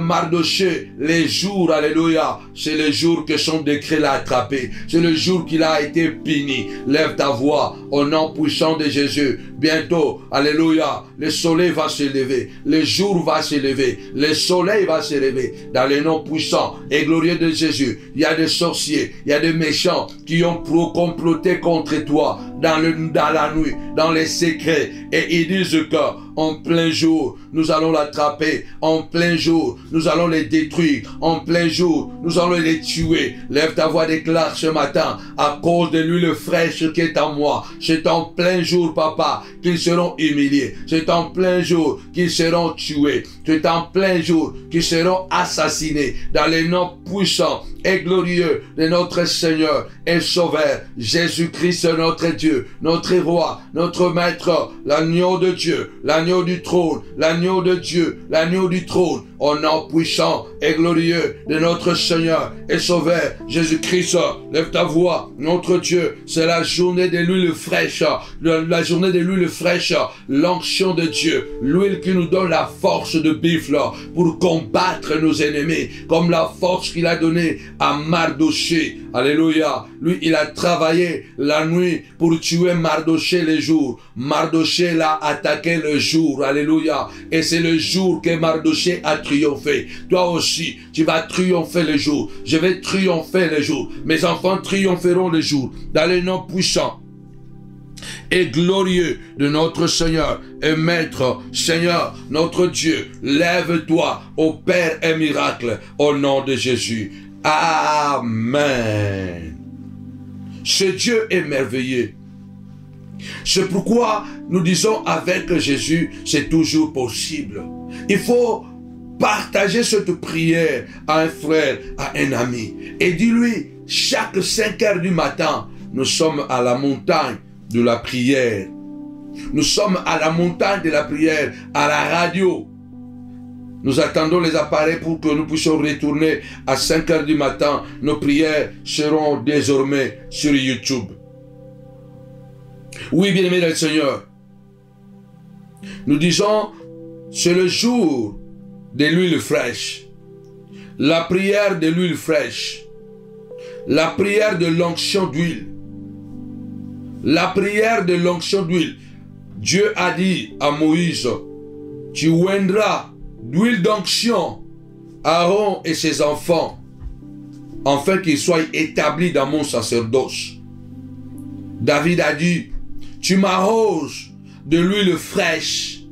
Mardochée les jours, alléluia. C'est le jour que son décret l'a attrapé. C'est le jour qu'il a été puni. Lève ta voix au nom puissant de Jésus. Bientôt, alléluia, le soleil va se lever. Le jour va se lever. Le soleil va se lever. Dans le nom puissant et glorieux de Jésus, il y a des sorciers, il y a des méchants qui ont comploté contre toi dans la nuit, dans les secrets, et ils disent que en plein jour, nous allons l'attraper. En plein jour, nous allons les détruire. En plein jour, nous allons les tuer. Lève ta voix, déclare ce matin, à cause de l'huile fraîche qui est en moi. C'est en plein jour, papa, qu'ils seront humiliés. C'est en plein jour qu'ils seront tués. C'est en plein jour qu'ils seront assassinés. Dans les noms puissants et glorieux de notre Seigneur et Sauveur, Jésus-Christ, notre Dieu, notre Roi, notre Maître, l'agneau de Dieu, l'agneau du trône, l'agneau de Dieu, l'agneau du trône, au nom puissant et glorieux de notre Seigneur et Sauveur, Jésus-Christ. Lève ta voix, notre Dieu, c'est la journée de l'huile fraîche, la journée de l'huile fraîche, l'onction de Dieu, l'huile qui nous donne la force de buffle pour combattre nos ennemis, comme la force qu'il a donnée à Mardochée. Alléluia. Lui, il a travaillé la nuit pour tuer Mardochée le jour. Mardochée l'a attaqué le jour. Alléluia. Et c'est le jour que Mardochée a triomphé. Toi aussi, tu vas triompher le jour. Je vais triompher le jour. Mes enfants triompheront le jour. Dans le nom puissant et glorieux de notre Seigneur et Maître, Seigneur, notre Dieu, lève-toi, opère un miracle au nom de Jésus. Amen. Ce Dieu est merveilleux. C'est pourquoi nous disons avec Jésus, c'est toujours possible. Il faut partager cette prière à un frère, à un ami. Et dis-lui, chaque 5 heures du matin, nous sommes à la montagne de la prière. Nous sommes à la montagne de la prière, à la radio. Nous attendons les appareils pour que nous puissions retourner à 5 heures du matin. Nos prières seront désormais sur YouTube. Oui, bien-aimés dans le Seigneur. Nous disons, c'est le jour de l'huile fraîche. La prière de l'huile fraîche. La prière de l'onction d'huile. La prière de l'onction d'huile. Dieu a dit à Moïse, tu oindras d'huile d'onction Aaron et ses enfants, afin qu'ils soient établis dans mon sacerdoce. David a dit, tu m'arroses de l'huile fraîche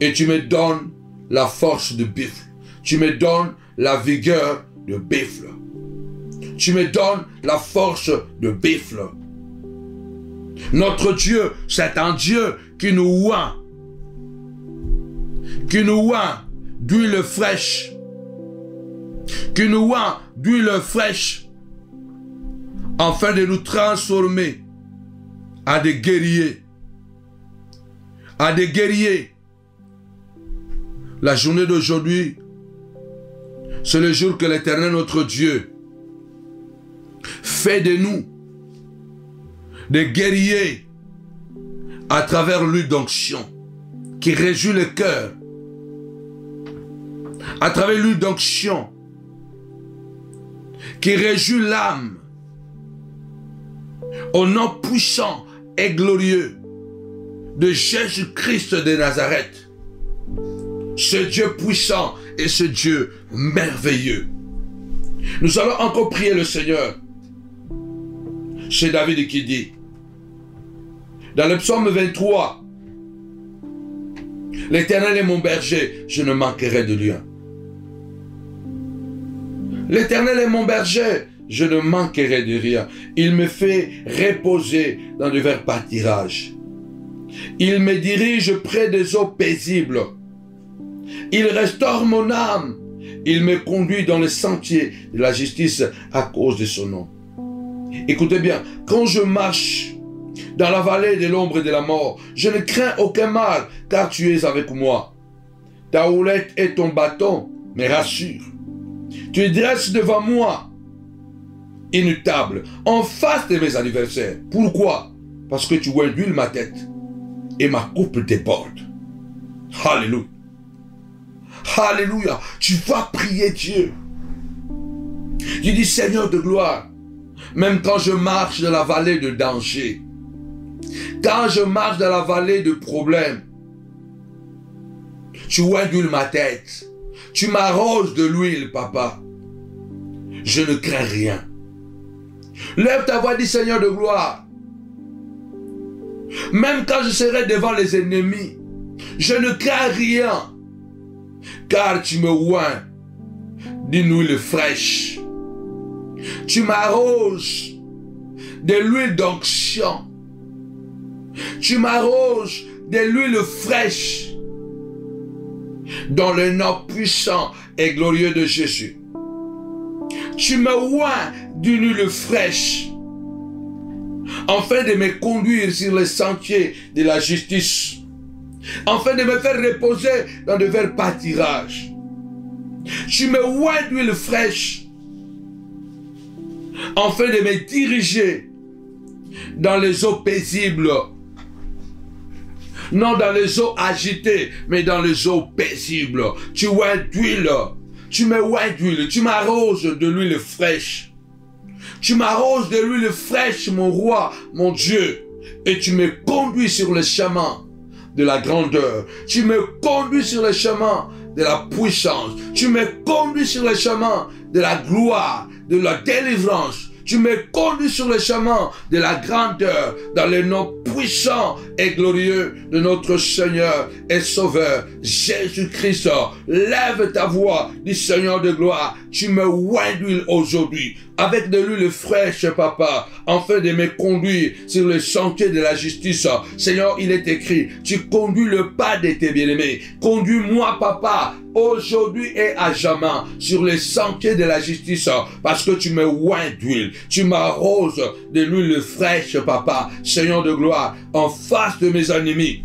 et tu me donnes la force de buffle. Tu me donnes la vigueur de buffle. Tu me donnes la force de buffle. Notre Dieu, c'est un Dieu qui nous oint. Qui nous oint d'huile fraîche. qui nous oint d'huile fraîche, afin de nous transformer à des guerriers. À des guerriers. La journée d'aujourd'hui, c'est le jour que l'Éternel, notre Dieu, fait de nous des guerriers à travers l'huile d'onction qui réjouit le cœur. À travers l'huile d'onction qui réjouit l'âme. Au nom puissant et glorieux de Jésus-Christ de Nazareth. Ce Dieu puissant et ce Dieu merveilleux. Nous allons encore prier le Seigneur. C'est David qui dit, dans le psaume 23, l'Éternel est mon berger, je ne manquerai de rien. L'Éternel est mon berger, je ne manquerai de rien. Il me fait reposer dans de verts pâtirages. Il me dirige près des eaux paisibles. Il restaure mon âme. Il me conduit dans les sentiers de la justice à cause de son nom. Écoutez bien, quand je marche dans la vallée de l'ombre de la mort, je ne crains aucun mal, car tu es avec moi. Ta houlette et ton bâton me rassurent. Tu dresses devant moi une table en face de mes adversaires. Pourquoi? Parce que tu induis ma tête et ma coupe déborde. Alléluia. Alléluia. Tu vas prier Dieu. Tu dis, Seigneur de gloire, même quand je marche dans la vallée de danger, quand je marche dans la vallée de problèmes, tu induis ma tête. Tu m'arroses de l'huile, papa. Je ne crains rien. Lève ta voix, dis Seigneur de gloire. Même quand je serai devant les ennemis, je ne crains rien. Car tu me oins d'une huile fraîche. Tu m'arroses de l'huile d'onction. Tu m'arroses de l'huile fraîche. Dans le nom puissant et glorieux de Jésus. Tu me oins d'une huile fraîche, afin de me conduire sur les sentiers de la justice, afin de me faire reposer dans de verts pâtirages. Tu me oins d'huile fraîche, afin de me diriger dans les eaux paisibles. Non dans les eaux agitées, mais dans les eaux paisibles. Tu oins d'huile. Tu me oins d'huile. Tu m'arroses de l'huile fraîche. Tu m'arroses de l'huile fraîche, mon roi, mon Dieu. Et tu me conduis sur le chemin de la grandeur. Tu me conduis sur le chemin de la puissance. Tu me conduis sur le chemin de la gloire, de la délivrance. Tu me conduis sur le chemin de la grandeur, dans le nom puissant et glorieux de notre Seigneur et Sauveur, Jésus-Christ. Lève ta voix, dis Seigneur de gloire, tu me oins d'huile aujourd'hui, avec de l'huile fraîche, papa, afin de me conduire sur le sentier de la justice. Seigneur, il est écrit, tu conduis le pas de tes bien-aimés. Conduis-moi, papa, aujourd'hui et à jamais, sur les sentiers de la justice, parce que tu me oins d'huile. Tu m'arroses de l'huile fraîche, papa, Seigneur de gloire, en face de mes ennemis.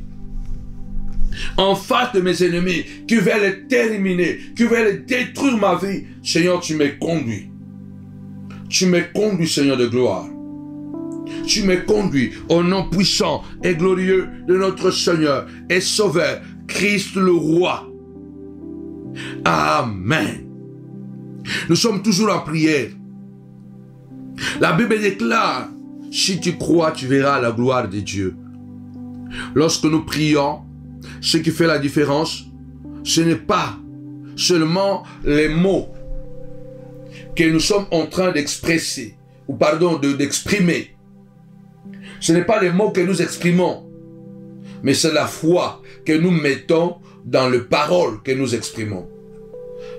En face de mes ennemis, qui veulent terminer, qui veulent détruire ma vie. Seigneur, tu me conduis. Tu me conduis, Seigneur de gloire. Tu me conduis au nom puissant et glorieux de notre Seigneur et Sauveur, Christ le Roi. Amen. Nous sommes toujours en prière. La Bible déclare, si tu crois, tu verras la gloire de Dieu. Lorsque nous prions, ce qui fait la différence, ce n'est pas seulement les mots que nous sommes en train d'exprimer. Ce n'est pas les mots que nous exprimons, mais c'est la foi que nous mettons dans les paroles que nous exprimons.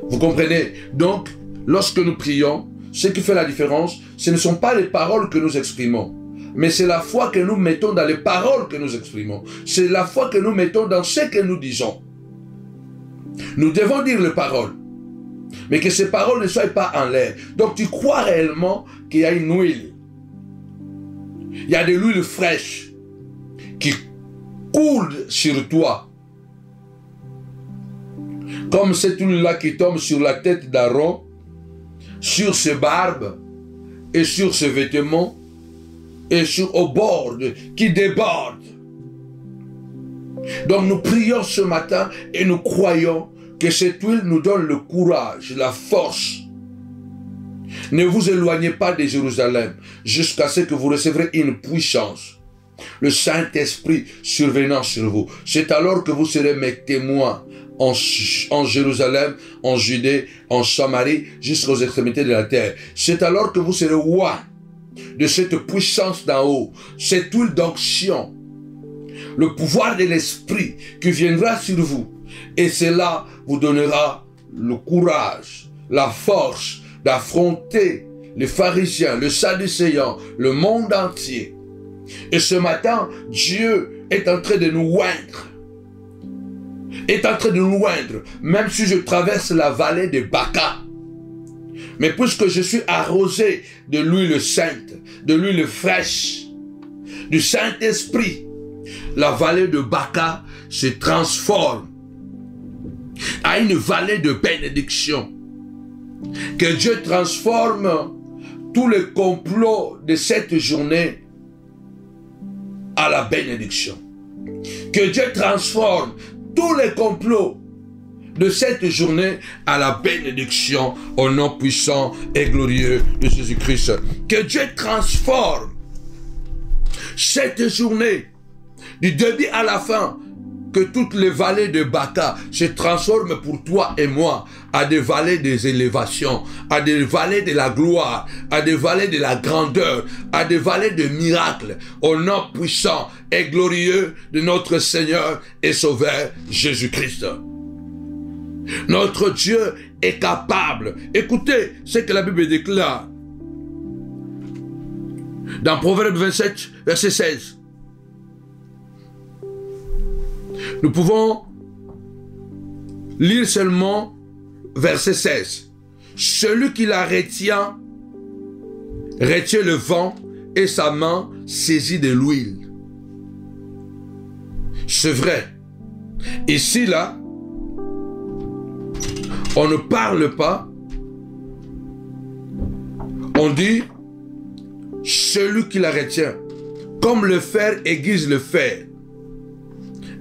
Vous comprenez? Donc, lorsque nous prions, ce qui fait la différence, ce ne sont pas les paroles que nous exprimons, mais c'est la foi que nous mettons dans les paroles que nous exprimons. C'est la foi que nous mettons dans ce que nous disons. Nous devons dire les paroles. Mais que ces paroles ne soient pas en l'air. Donc tu crois réellement qu'il y a une huile. Il y a de l'huile fraîche qui coule sur toi. Comme cette huile-là qui tombe sur la tête d'Aaron, sur ses barbes et sur ses vêtements et au bord qui déborde. Donc nous prions ce matin et nous croyons que cette huile nous donne le courage, la force. Ne vous éloignez pas de Jérusalem jusqu'à ce que vous recevrez une puissance. Le Saint-Esprit survenant sur vous. C'est alors que vous serez mes témoins en Jérusalem, en Judée, en Samarie, jusqu'aux extrémités de la terre. C'est alors que vous serez rois de cette puissance d'en haut, cette huile d'onction, le pouvoir de l'Esprit qui viendra sur vous. Et cela vous donnera le courage, la force d'affronter les pharisiens, le sadducéen, le monde entier. Et ce matin, Dieu est en train de nous oindre. Est en train de nous oindre, même si je traverse la vallée de Baca. Mais puisque je suis arrosé de l'huile sainte, de l'huile fraîche, du Saint-Esprit, la vallée de Baca se transforme à une vallée de bénédiction. Que Dieu transforme tous les complots de cette journée à la bénédiction. Que Dieu transforme tous les complots de cette journée à la bénédiction au nom puissant et glorieux de Jésus-Christ. Que Dieu transforme cette journée du début à la fin. Que toutes les vallées de Baca se transforment pour toi et moi à des vallées des élévations, à des vallées de la gloire, à des vallées de la grandeur, à des vallées de miracles, au nom puissant et glorieux de notre Seigneur et Sauveur Jésus-Christ. Notre Dieu est capable. Écoutez ce que la Bible déclare dans Proverbe 27, verset 16. Nous pouvons lire seulement verset 16. Celui qui la retient le vent et sa main saisit de l'huile. C'est vrai. Ici, là, on ne parle pas. On dit celui qui la retient. Comme le fer aiguise le fer.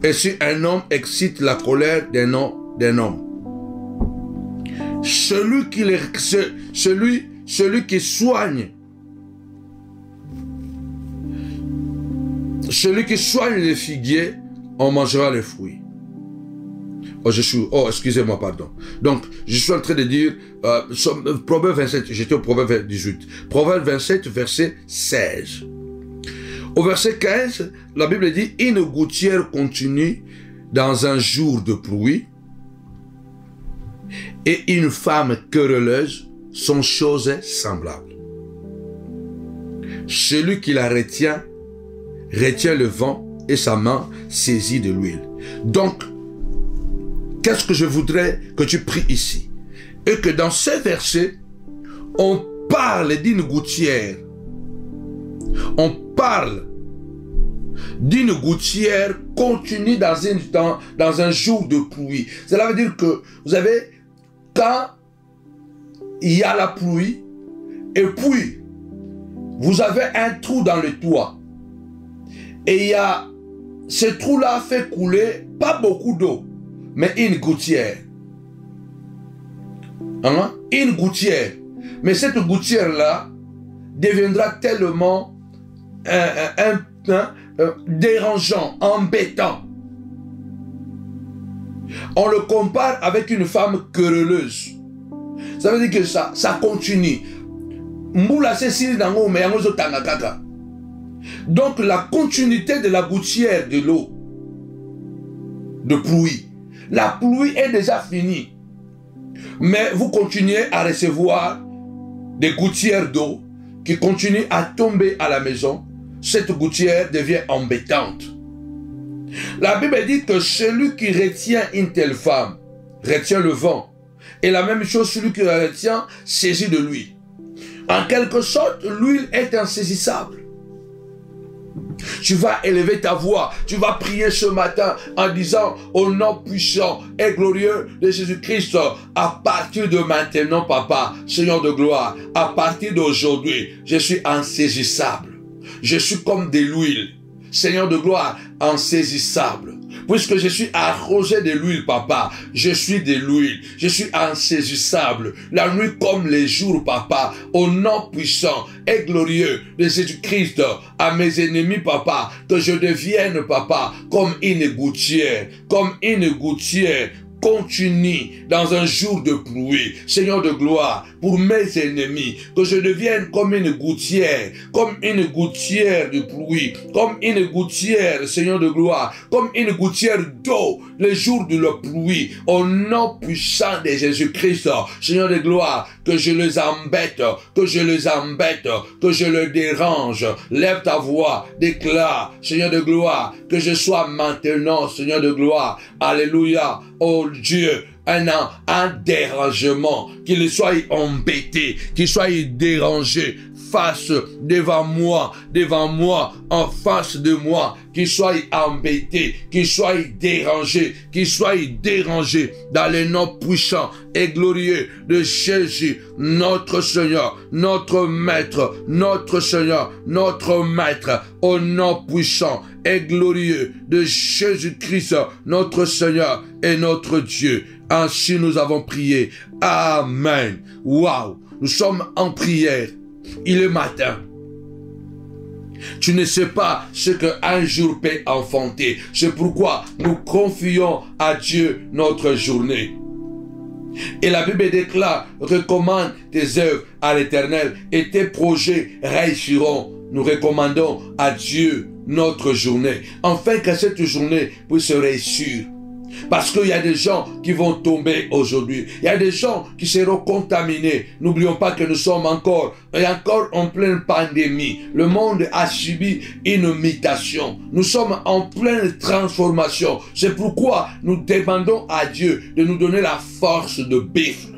Et si un homme excite la colère d'un homme, celui qui soigne les figuiers, on mangera les fruits. Excusez-moi, pardon. Donc, je suis en train de dire, Proverbe 27, j'étais au Proverbe 18. Proverbe 27, verset 16. Au verset 15, la Bible dit « Une gouttière continue dans un jour de pluie et une femme querelleuse sont choses semblables. Celui qui la retient le vent et sa main saisit de l'huile. » Donc, qu'est-ce que je voudrais que tu pries ici? Et que dans ce verset, on parle d'une gouttière. On parle d'une gouttière continue dans un jour de pluie. Cela veut dire que, vous savez, quand il y a la pluie, et puis, vous avez un trou dans le toit, et ce trou-là fait couler pas beaucoup d'eau, mais une gouttière. Hein? Une gouttière. Mais cette gouttière-là deviendra tellement dérangeant, embêtant. On le compare avec une femme querelleuse. Ça veut dire que ça continue. Donc la continuité de la gouttière de l'eau de pluie. La pluie est déjà finie. Mais vous continuez à recevoir des gouttières d'eau qui continuent à tomber à la maison. Cette gouttière devient embêtante. La Bible dit que celui qui retient une telle femme retient le vent Et la même chose, celui qui la retient saisit de l'huile. En quelque sorte, l'huile est insaisissable. Tu vas élever ta voix, tu vas prier ce matin en disant au nom puissant et glorieux de Jésus-Christ, à partir de maintenant, Papa, Seigneur de gloire, à partir d'aujourd'hui, je suis insaisissable. Je suis comme de l'huile, Seigneur de gloire, insaisissable. Puisque je suis arrosé de l'huile, Papa, je suis de l'huile, je suis insaisissable. La nuit comme les jours, Papa, au nom puissant et glorieux de Jésus-Christ, à mes ennemis, Papa, que je devienne, Papa, comme une gouttière, continue dans un jour de pluie, Seigneur de gloire, pour mes ennemis, que je devienne comme une gouttière de pluie, comme une gouttière, Seigneur de gloire, comme une gouttière d'eau, le jour de la pluie, au nom puissant de Jésus-Christ, Seigneur de gloire, que je les embête, que je les dérange. Lève ta voix, déclare, Seigneur de gloire, que je sois maintenant, Seigneur de gloire, alléluia, oh Dieu, un dérangement, qu'il soit embêté, qu'il soit dérangé, face devant moi, en face de moi, qu'il soit embêté, qu'il soit dérangé, dans le nom puissant et glorieux de Jésus, notre Seigneur, notre Maître, notre Seigneur, notre Maître, au nom puissant et glorieux de Jésus-Christ, notre Seigneur et notre Dieu. Ainsi nous avons prié. Amen. Waouh, nous sommes en prière. Il est matin. Tu ne sais pas ce qu'un jour peut enfanter. C'est pourquoi nous confions à Dieu notre journée. Et la Bible déclare, recommande tes œuvres à l'Éternel et tes projets réussiront. Nous recommandons à Dieu notre journée, afin que cette journée puisse réussir. Parce qu'il y a des gens qui vont tomber aujourd'hui. Il y a des gens qui seront contaminés. N'oublions pas que nous sommes encore en pleine pandémie. Le monde a subi une mutation. Nous sommes en pleine transformation. C'est pourquoi nous demandons à Dieu de nous donner la force de vivre.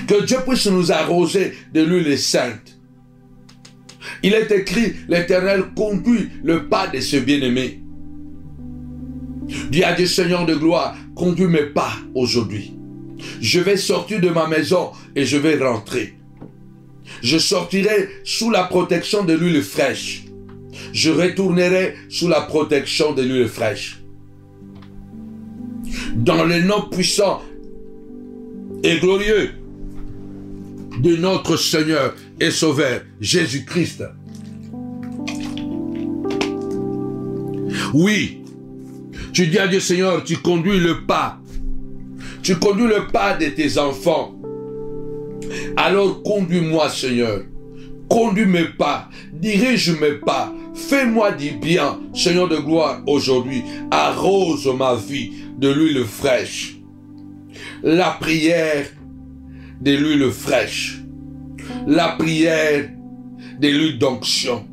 Que Dieu puisse nous arroser de l'huile sainte. Il est écrit, l'Éternel conduit le pas de ses bien-aimés. Dis à Dieu, Seigneur de gloire, conduis mes pas aujourd'hui. Je vais sortir de ma maison et je vais rentrer. Je sortirai sous la protection de l'huile fraîche. Je retournerai sous la protection de l'huile fraîche. Dans le nom puissant et glorieux de notre Seigneur et Sauveur, Jésus-Christ. Oui. Tu dis à Dieu, Seigneur, tu conduis le pas. Tu conduis le pas de tes enfants. Alors conduis-moi, Seigneur. Conduis mes pas. Dirige mes pas. Fais-moi du bien, Seigneur de gloire, aujourd'hui. Arrose ma vie de l'huile fraîche. La prière de l'huile fraîche. La prière de l'huile d'onction.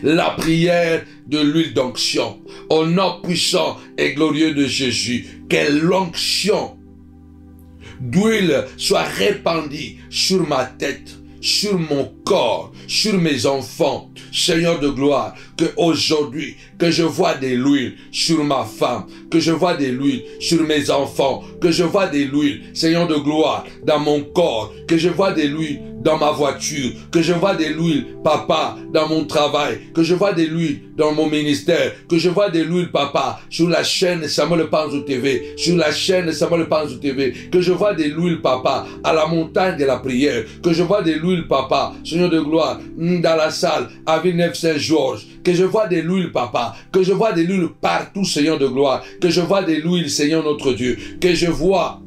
La prière de l'huile d'onction. Au nom puissant et glorieux de Jésus, que l'onction d'huile soit répandue sur ma tête, sur mon corps, sur mes enfants. Seigneur de gloire, que aujourd'hui, que je vois de l'huile sur ma femme, que je vois de l'huile sur mes enfants, que je vois de l'huile, Seigneur de gloire, dans mon corps, que je vois de l'huile dans ma voiture, que je vois de l'huile, Papa, dans mon travail, que je vois de l'huile dans mon ministère, que je vois de l'huile, Papa, sur la chaîne Samuel Panzo TV, sur la chaîne Samuel Panzo TV, que je vois de l'huile, Papa, à la montagne de la prière, que je vois de l'huile, Papa, Seigneur de gloire, dans la salle, à Villeneuve-Saint-Georges, que je vois de l'huile, Papa, que je vois de l'huile partout, Seigneur de gloire, que je vois de l'huile, Seigneur notre Dieu, que je vois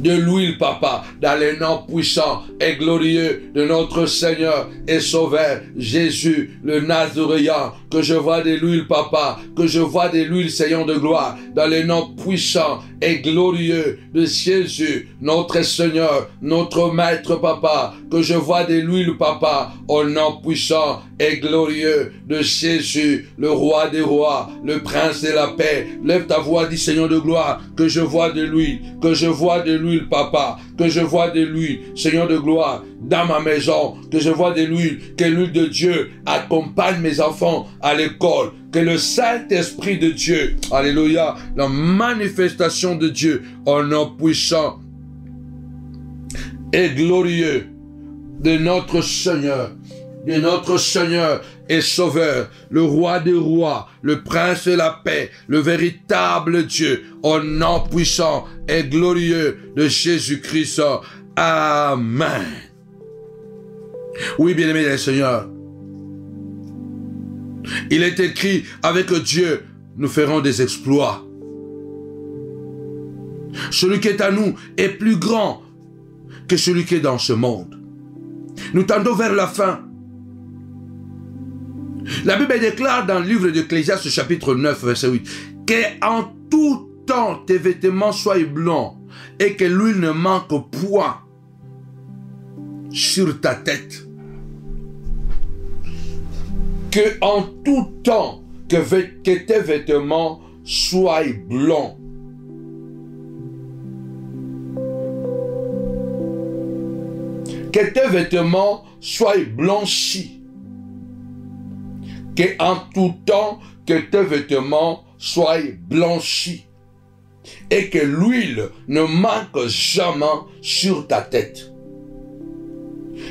de l'huile, papa, dans le nom puissant et glorieux de notre Seigneur et Sauveur Jésus, le Nazaréen, que je vois de l'huile, papa, que je vois de l'huile, Seigneur de gloire, dans le nom puissant et glorieux de Jésus, notre Seigneur, notre Maître, papa, que je vois de l'huile, papa, au nom puissant et glorieux de Jésus, le Roi des rois, le Prince de la paix. Lève ta voix, dis Seigneur de gloire, que je vois de l'huile, que je vois de l'huile, papa, que je vois de l'huile, Seigneur de gloire, dans ma maison, que je vois de l'huile, que l'huile de Dieu accompagne mes enfants à l'école, que le Saint-Esprit de Dieu, alléluia, la manifestation de Dieu, au nom puissant et glorieux de notre Seigneur et Sauveur, le Roi des rois, le Prince de la paix, le véritable Dieu, au nom puissant et glorieux de Jésus-Christ. Amen. Oui, bien-aimé des Seigneur, il est écrit, avec Dieu, nous ferons des exploits. Celui qui est à nous est plus grand que celui qui est dans ce monde. Nous tendons vers la fin. La Bible déclare dans le livre d'Ecclésiaste, chapitre 9, verset 8, qu'en tout temps tes vêtements soient blancs et que l'huile ne manque point sur ta tête. Que en tout temps que tes vêtements soient blancs. Que tes vêtements soient blanchis. Que en tout temps que tes vêtements soient blanchis. Et que l'huile ne manque jamais sur ta tête.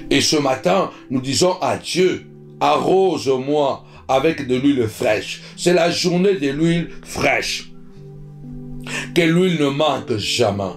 Et ce matin, nous disons à Dieu, arrose-moi avec de l'huile fraîche. C'est la journée de l'huile fraîche. Que l'huile ne manque jamais.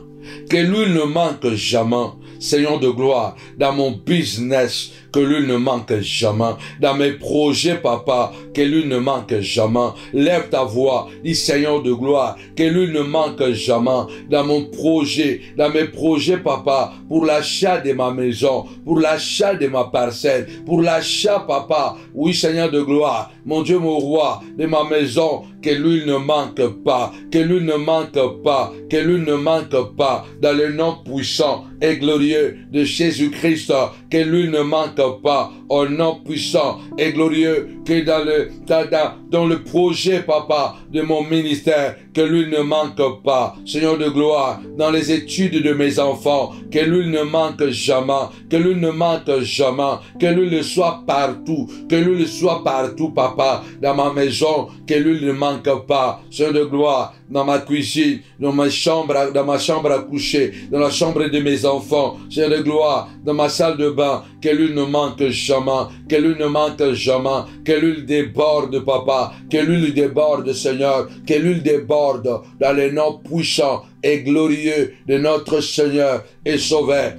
Que l'huile ne manque jamais. Seigneur de gloire, dans mon business, que l'huile ne manque jamais. Dans mes projets, papa, que l'huile ne manque jamais. Lève ta voix, dis Seigneur de gloire, que l'huile ne manque jamais. Dans mon projet, dans mes projets, papa, pour l'achat de ma maison, pour l'achat de ma parcelle, pour l'achat, papa, oui Seigneur de gloire, mon Dieu, mon roi, de ma maison, que l'huile ne manque pas, que l'huile ne manque pas, que l'huile ne manque pas, dans le nom puissant et glorieux de Jésus-Christ, que l'huile ne manque pas, au nom puissant et glorieux, que dans le projet, papa, de mon ministère, que l'huile ne manque pas, Seigneur de gloire, dans les études de mes enfants, que l'huile ne manque jamais, que l'huile ne manque jamais, que l'huile soit partout, que l'huile soit partout, papa, dans ma maison, que l'huile ne manque pas, Seigneur de gloire, dans ma cuisine, dans ma chambre à coucher, dans la chambre de mes enfants, Seigneur de gloire, dans ma salle de bain, que l'huile ne manque jamais, que l'huile ne manque jamais, que l'huile déborde, papa, que l'huile déborde, Seigneur, que l'huile déborde dans le nom puissant et glorieux de notre Seigneur et Sauveur,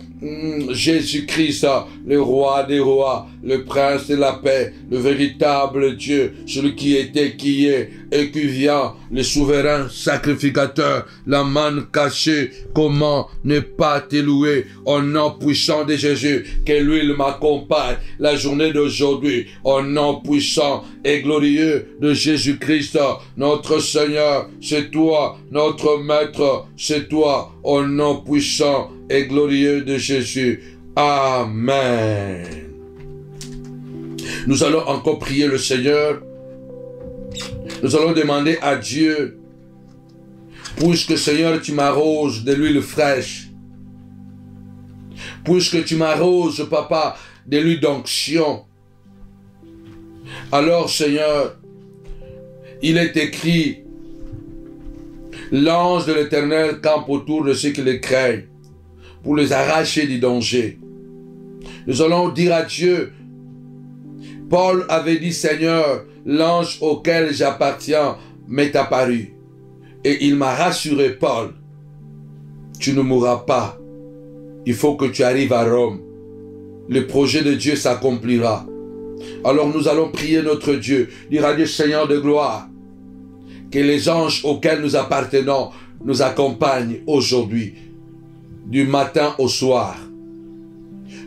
Jésus-Christ, le Roi des rois, le Prince de la paix, le véritable Dieu, celui qui était, qui est et qui vient, le souverain sacrificateur, la manne cachée, comment ne pas te louer au nom puissant de Jésus, que l'huile m'accompagne la journée d'aujourd'hui, au nom puissant et glorieux de Jésus-Christ, notre Seigneur, c'est toi, notre Maître, c'est toi, au nom puissant et glorieux de Jésus. Amen. Nous allons encore prier le Seigneur. Nous allons demander à Dieu, puisque Seigneur, tu m'arroses de l'huile fraîche, puisque tu m'arroses, papa, de l'huile d'onction, alors Seigneur, il est écrit, l'ange de l'Éternel campe autour de ceux qui les craignent, pour les arracher du danger. Nous allons dire à Dieu, Paul avait dit, Seigneur, l'ange auquel j'appartiens m'est apparu. Et il m'a rassuré, Paul, tu ne mourras pas. Il faut que tu arrives à Rome. Le projet de Dieu s'accomplira. Alors nous allons prier notre Dieu, dire à Dieu, Seigneur de gloire, que les anges auxquels nous appartenons nous accompagnent aujourd'hui. du matin au soir.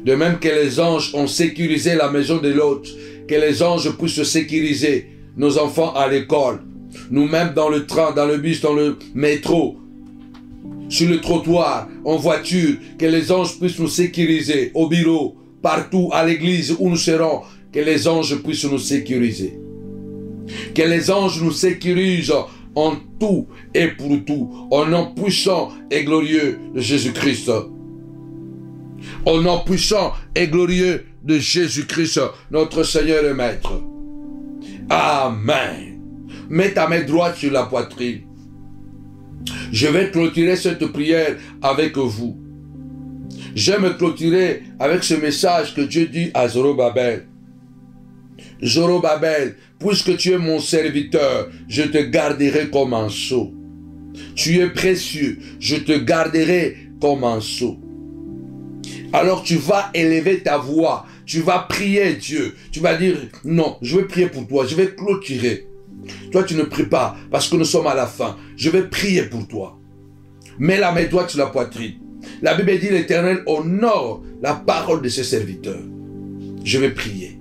De même que les anges ont sécurisé la maison de l'hôte, que les anges puissent sécuriser nos enfants à l'école, nous-mêmes dans le train, dans le bus, dans le métro, sur le trottoir, en voiture, que les anges puissent nous sécuriser au bureau, partout, à l'église où nous serons, que les anges puissent nous sécuriser. Que les anges nous sécurisent en tout et pour tout, au nom puissant et glorieux de Jésus-Christ. Au nom puissant et glorieux de Jésus-Christ, notre Seigneur et Maître. Amen. Mets ta main droite sur la poitrine. Je vais clôturer cette prière avec vous. J'aime clôturer avec ce message que Dieu dit à Zorobabel. Zorobabel, puisque tu es mon serviteur, je te garderai comme un sceau. Tu es précieux, je te garderai comme un sceau. Alors tu vas élever ta voix, tu vas prier Dieu, tu vas dire, non, je vais prier pour toi, je vais clôturer. Toi tu ne pries pas, parce que nous sommes à la fin, je vais prier pour toi. Mets la main droite sur la poitrine. La Bible dit, l'Éternel honore la parole de ses serviteurs. Je vais prier.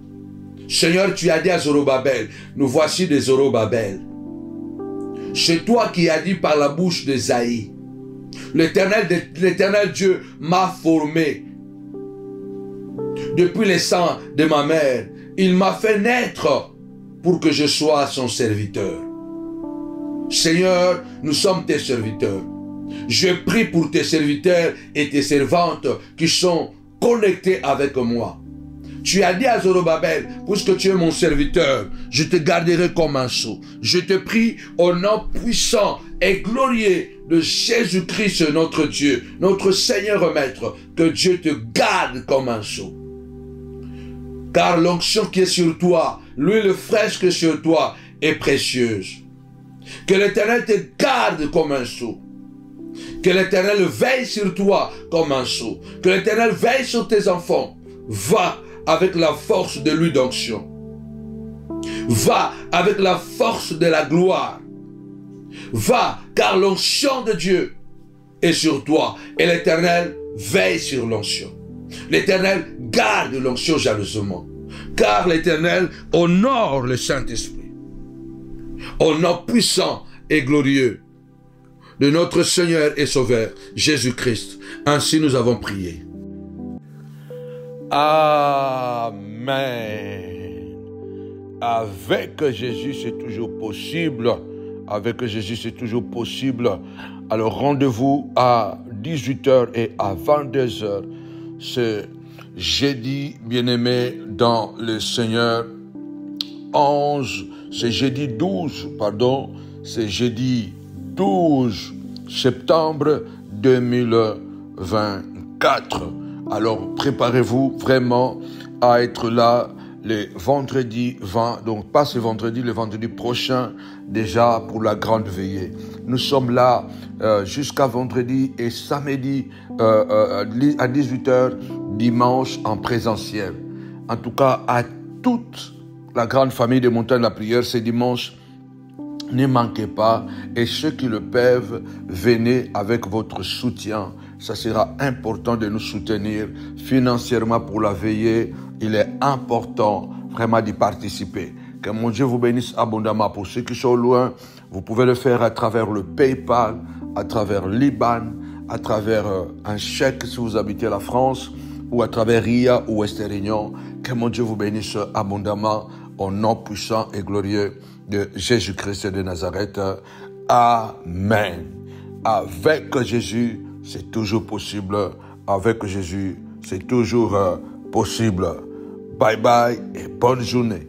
Seigneur, tu as dit à Zorobabel, nous voici des Zorobabel. C'est toi qui as dit par la bouche d'Ésaïe. L'Éternel Dieu m'a formé. Depuis les seins de ma mère, il m'a fait naître pour que je sois son serviteur. Seigneur, nous sommes tes serviteurs. Je prie pour tes serviteurs et tes servantes qui sont connectés avec moi. Tu as dit à Zorobabel, puisque tu es mon serviteur, je te garderai comme un sceau. Je te prie au nom puissant et glorieux de Jésus-Christ, notre Dieu, notre Seigneur Maître, que Dieu te garde comme un sceau. Car l'onction qui est sur toi, l'huile fraîche qui est sur toi est précieuse. Que l'Éternel te garde comme un sceau. Que l'Éternel veille sur toi comme un sceau. Que l'Éternel veille sur tes enfants. Va avec la force de l'huile d'onction. Va avec la force de la gloire. Va, car l'onction de Dieu est sur toi. Et l'Éternel veille sur l'onction. L'Éternel garde l'onction jalousement. Car l'Éternel honore le Saint-Esprit. Au nom puissant et glorieux de notre Seigneur et Sauveur, Jésus-Christ. Ainsi nous avons prié. Amen. Avec Jésus, c'est toujours possible. Avec Jésus, c'est toujours possible. Alors, rendez-vous à 18h et à 22h. Ce jeudi, bien-aimé dans le Seigneur. C'est jeudi 12 septembre 2024. Alors, préparez-vous vraiment à être là le vendredi 20, donc pas ce vendredi, le vendredi prochain, déjà pour la grande veillée. Nous sommes là jusqu'à vendredi et samedi à 18h, dimanche en présentiel. En tout cas, à toute la grande famille de Montagne de la Prière, ce dimanche, ne manquez pas, et ceux qui le peuvent, venez avec votre soutien. Ça sera important de nous soutenir financièrement pour la veillée. Il est important vraiment d'y participer. Que mon Dieu vous bénisse abondamment. Pour ceux qui sont loin, vous pouvez le faire à travers le PayPal, à travers l'IBAN, à travers un chèque si vous habitez la France, ou à travers RIA ou Western Union. Que mon Dieu vous bénisse abondamment au nom puissant et glorieux de Jésus-Christ de Nazareth. Amen. Avec Jésus, c'est toujours possible. Avec Jésus, c'est toujours possible. Bye bye et bonne journée.